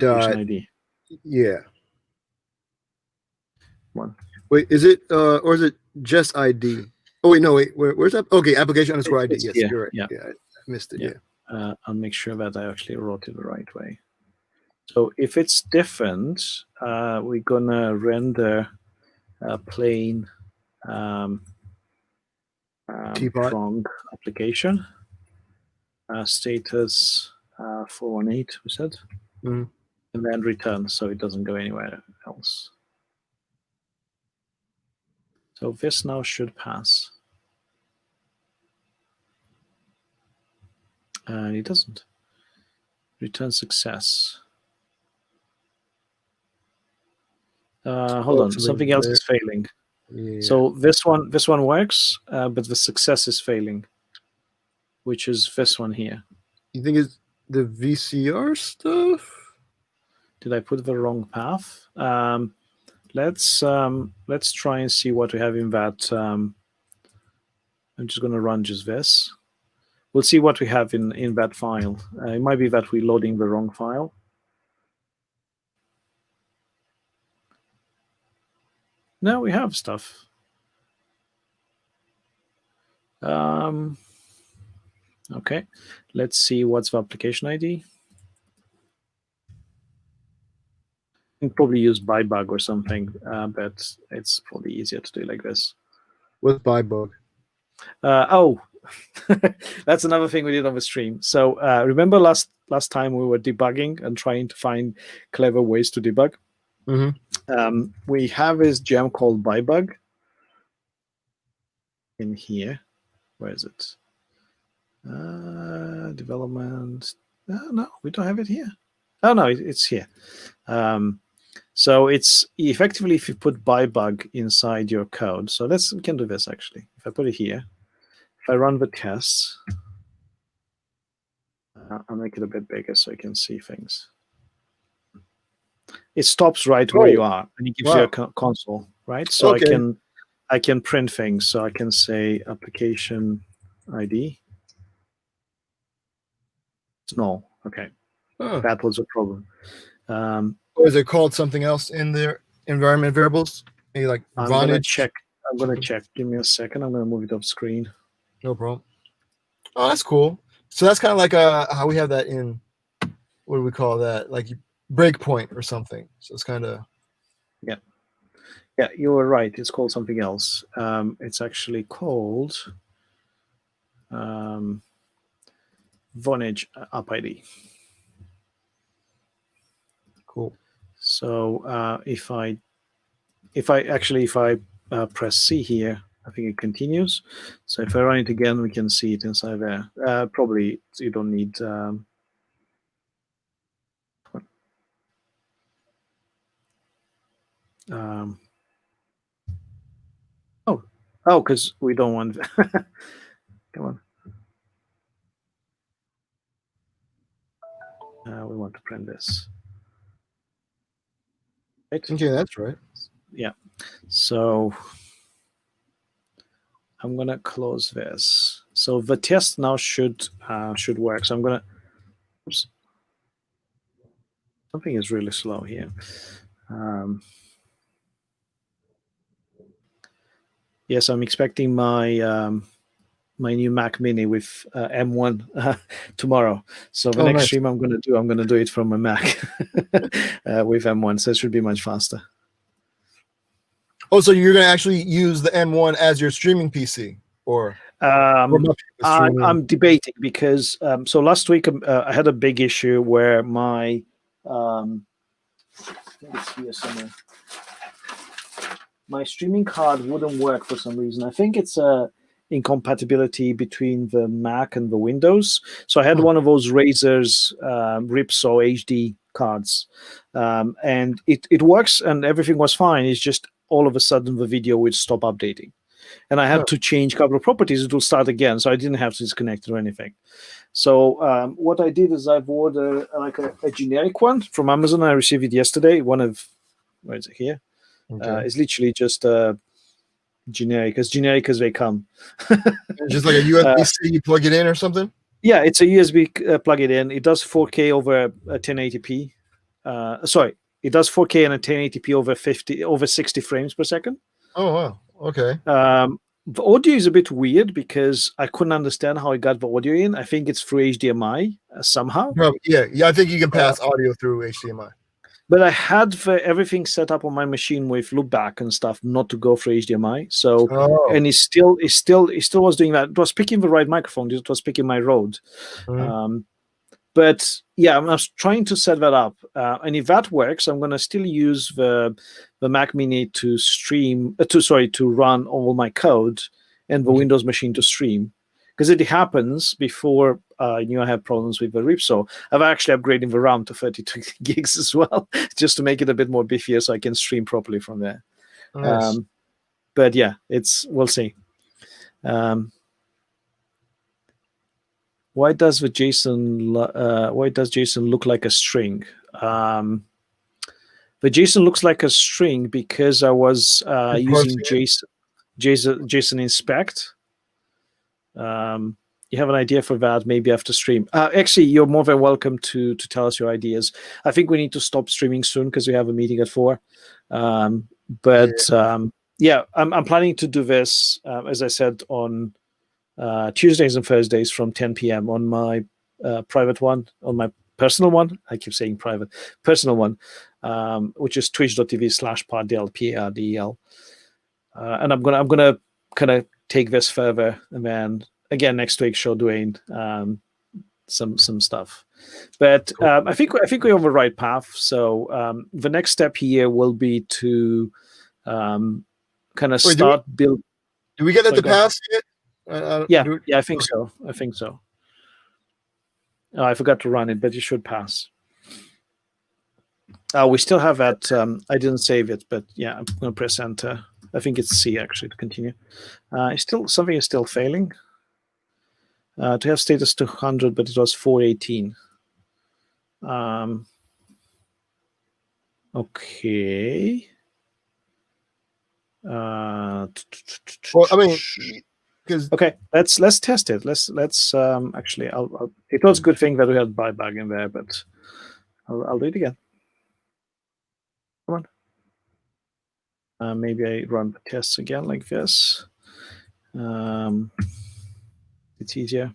ID. Yeah. One. Wait, is it or is it just ID? Oh wait, no, wait. Where's that? Okay, application underscore ID. Yes, you're right. Yeah, I missed it. Yeah. I'll make sure that I actually wrote it the right way. So if it's different, we're gonna render a plain strong application status 418. We said, and then return so it doesn't go anywhere else. So this now should pass. And it doesn't. Return success. Hold on, something else is failing. Yeah. So this one works, but the success is failing, which is this one here. You think it's the VCR stuff? Did I put the wrong path? Let's try and see what we have in that. I'm just going to run just this. We'll see what we have in that file. It might be that we're loading the wrong file. No, we have stuff. Okay, let's see what's the application ID. You can probably use bybug or something, but it's probably easier to do like this. What's bybug? Oh, that's another thing we did on the stream. So remember last time we were debugging and trying to find clever ways to debug? We have this gem called bybug in here. Where is it? Development. No, we don't have it here. Oh, no, it's here. So it's effectively if you put bybug inside your code. So we can do this actually. If I put it here, if I run the tests, I'll make it a bit bigger so I can see things. It stops right where you are, and it gives you a console, right? So I can print things. So I can say application ID. It's null. Okay, that was a problem. Or is it called something else in their environment variables? Maybe like I'm Vonage? gonna check. I'm gonna check. Give me a second. I'm gonna move it off screen. No problem. Oh, that's cool. So that's kind of like how we have that in, what do we call that? Like breakpoint or something. So it's kind of. Yeah, you were right. It's called something else. It's actually called Vonage app ID. Cool. So if I press C here, I think it continues. So if I run it again, we can see it inside there. Probably you don't need. Because we don't want. Come on. We want to print this. Right? Okay, that's right. Yeah. So I'm gonna close this. So the test now should work. So I'm gonna. Oops. Something is really slow here. Yes, I'm expecting my my new Mac Mini with M1 tomorrow. So the next stream I'm going to do it from a Mac with M1. So it should be much faster. Oh, so you're going to actually use the M1 as your streaming PC, or? I'm debating because so last week I had a big issue where my it's here somewhere. My streaming card wouldn't work for some reason. I think it's a incompatibility between the Mac and the Windows. So I had one of those Razer's Ripsaw HD cards, and it works and everything was fine. It's just all of a sudden the video would stop updating, and I had to change a couple of properties. It will start again, so I didn't have to disconnect it or anything. So what I did is I've ordered like a generic one from Amazon. I received it yesterday. Where is it here? Okay. It's literally just generic as they come. Just like a USB-C, you plug it in or something? Yeah, it's a USB plug it in. It does 4K over 1080p. Sorry, it does 4K and a 1080p over 60 frames per second. Oh, wow. Okay. The audio is a bit weird because I couldn't understand how I got the audio in. I think it's through HDMI somehow. Yeah, I think you can pass audio through HDMI. But I had everything set up on my machine with loopback and stuff, not to go through HDMI. So, and it still was doing that. It was picking the right microphone. It was picking my Rode. But yeah, I was trying to set that up. And if that works, I'm going to still use the Mac Mini to stream, to run all my code, and the Windows machine to stream. Because it happens before I knew I had problems with the Ripsaw. I've actually upgraded the RAM to 32 gigs as well, just to make it a bit more beefier so I can stream properly from there. Nice. But yeah, we'll see. Why does JSON look like a string? The JSON looks like a string because I was using JSON inspect. You have an idea for that, maybe after stream. Actually, you're more than welcome to tell us your ideas. I think we need to stop streaming soon because we have a meeting at 4. I'm planning to do this, as I said, on Tuesdays and Thursdays from 10 p.m. on my private one, on my personal one. I keep saying private. Personal one, which is twitch.tv/pardel, Pardel. And I'm gonna kind of take this further, and then again next week show Dwayne some stuff. But I think we're on the right path. So the next step here will be to kind of start build. Do we get that to pass yet? Yeah, I think so. I think so. Oh, I forgot to run it, but it should pass. We still have that. I didn't save it, but yeah, I'm going to press enter. I think it's C actually to continue. Something is still failing. To have status 200, but it was 418. Okay. Well, I mean, because okay, let's test it. Let's actually, it was a good thing that we had buy bug in there, but I'll do it again. Come on. Maybe I run the tests again like this. It's easier.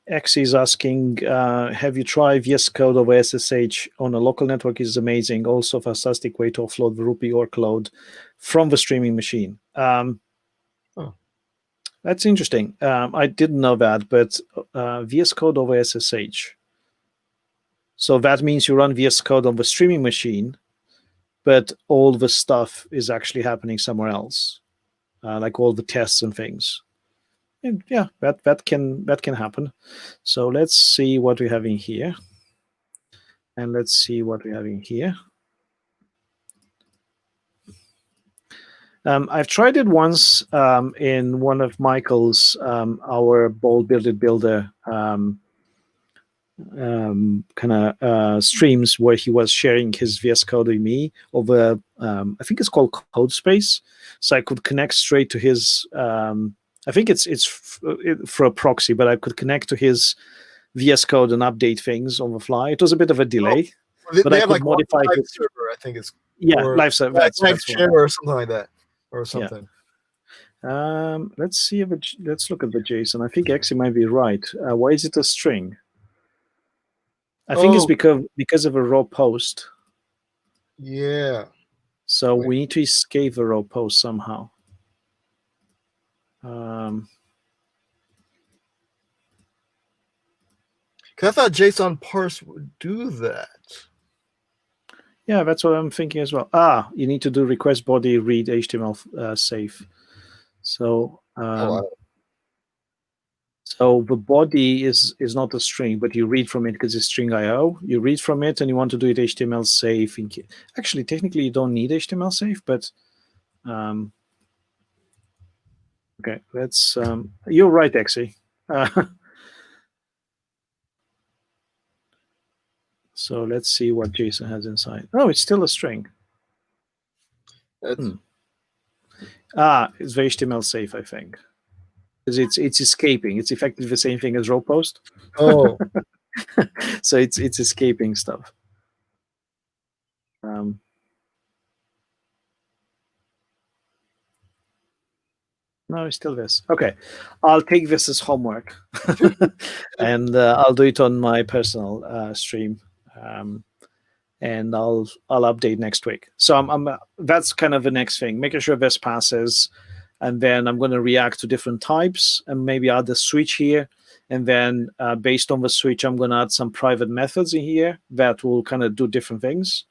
X is asking, have you tried VS Code over SSH on a local network? Is amazing. Also a fantastic way to offload the Ruby workload from the streaming machine. That's interesting. I didn't know that, but VS Code over SSH. So that means you run VS Code on the streaming machine, but all the stuff is actually happening somewhere else, like all the tests and things. And yeah, that can happen. So let's see what we have in here, and let's see what we have in here. I've tried it once in one of Michael's our bold builder kind of streams where he was sharing his VS Code with me over I think it's called CodeSpace, so I could connect straight to his. I think it's for a proxy, but I could connect to his VS Code and update things on the fly. It was a bit of a delay, but I could modify it. Server, I think it's live server, live share or something like that, or something. Yeah. Let's see if let's look at the JSON. I think actually might be right. Why is it a string? I think it's because of a raw post. Yeah. So we need to escape the raw post somehow. I thought JSON parse would do that. Yeah, that's what I'm thinking as well. You need to do request body read HTML safe. So so the body is not a string, but you read from it because it's string IO. You read from it and you want to do it HTML safe. Actually, technically, you don't need HTML safe, but okay, let's. You're right, Exy. So let's see what JSON has inside. Oh, it's still a string. It's very HTML safe, I think, because it's escaping. It's effectively the same thing as row post. Oh, so it's escaping stuff. No, it's still this. Okay, I'll take this as homework, and I'll do it on my personal stream, and I'll update next week. So that's kind of the next thing, making sure this passes, and then I'm going to react to different types and maybe add a switch here, and then based on the switch, I'm going to add some private methods in here that will kind of do different things.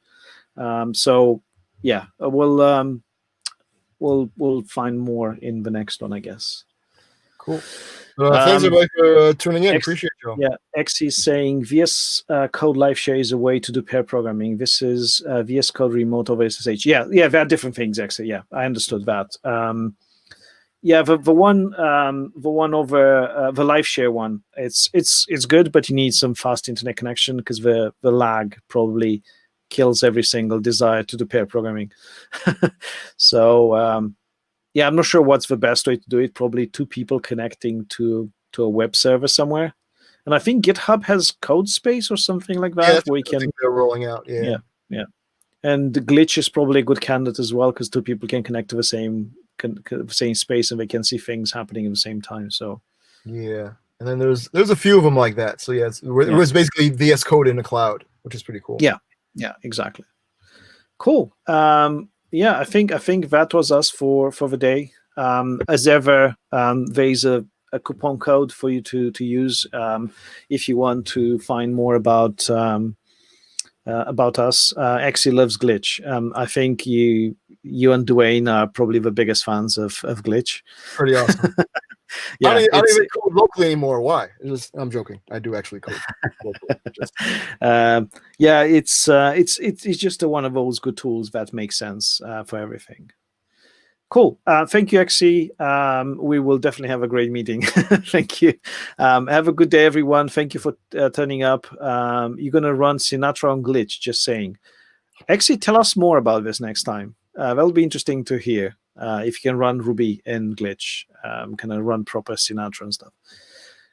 So yeah, we'll find more in the next one, I guess. Cool. Thanks everybody for tuning in. Appreciate you. Yeah, X is saying VS Code Live Share is a way to do pair programming. This is VS Code Remote over SSH. Yeah, they're different things. Actually, yeah, I understood that. Yeah, the one over the Live Share one, it's good, but you need some fast internet connection because the lag probably kills every single desire to do pair programming. So yeah, I'm not sure what's the best way to do it. Probably two people connecting to a web server somewhere. And I think GitHub has CodeSpace or something like that, where you can. They're rolling out. Yeah. And the Glitch is probably a good candidate as well, because two people can connect to the same space and they can see things happening at the same time. So yeah, and then there's a few of them like that. So yeah, it was basically VS Code in the cloud, which is pretty cool. Yeah, exactly. Cool. yeah, I think that was us for the day. As ever, there's a coupon code for you to use if you want to find more about us. Exi loves Glitch. I think you and Dwayne are probably the biggest fans of Glitch. Pretty awesome. Yeah, I don't even code locally anymore. Why? I'm joking. I do actually code locally. Yeah, it's just one of those good tools that makes sense for everything. Cool. Thank you, Exi. We will definitely have a great meeting. Thank you. Have a good day, everyone. Thank you for turning up. You're going to run Sinatra on Glitch, just saying. Exi, tell us more about this next time. That'll be interesting to hear. If you can run Ruby in Glitch, can I run proper Sinatra and stuff?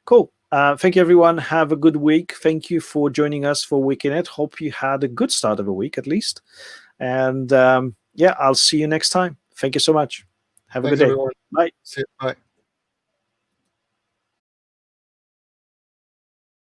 Cool. Thank you, everyone. Have a good week. Thank you for joining us for Week.init. Hope you had a good start of a week, at least. And yeah, I'll see you next time. Thank you so much. Have a good day. Everyone. Bye. See you. Bye.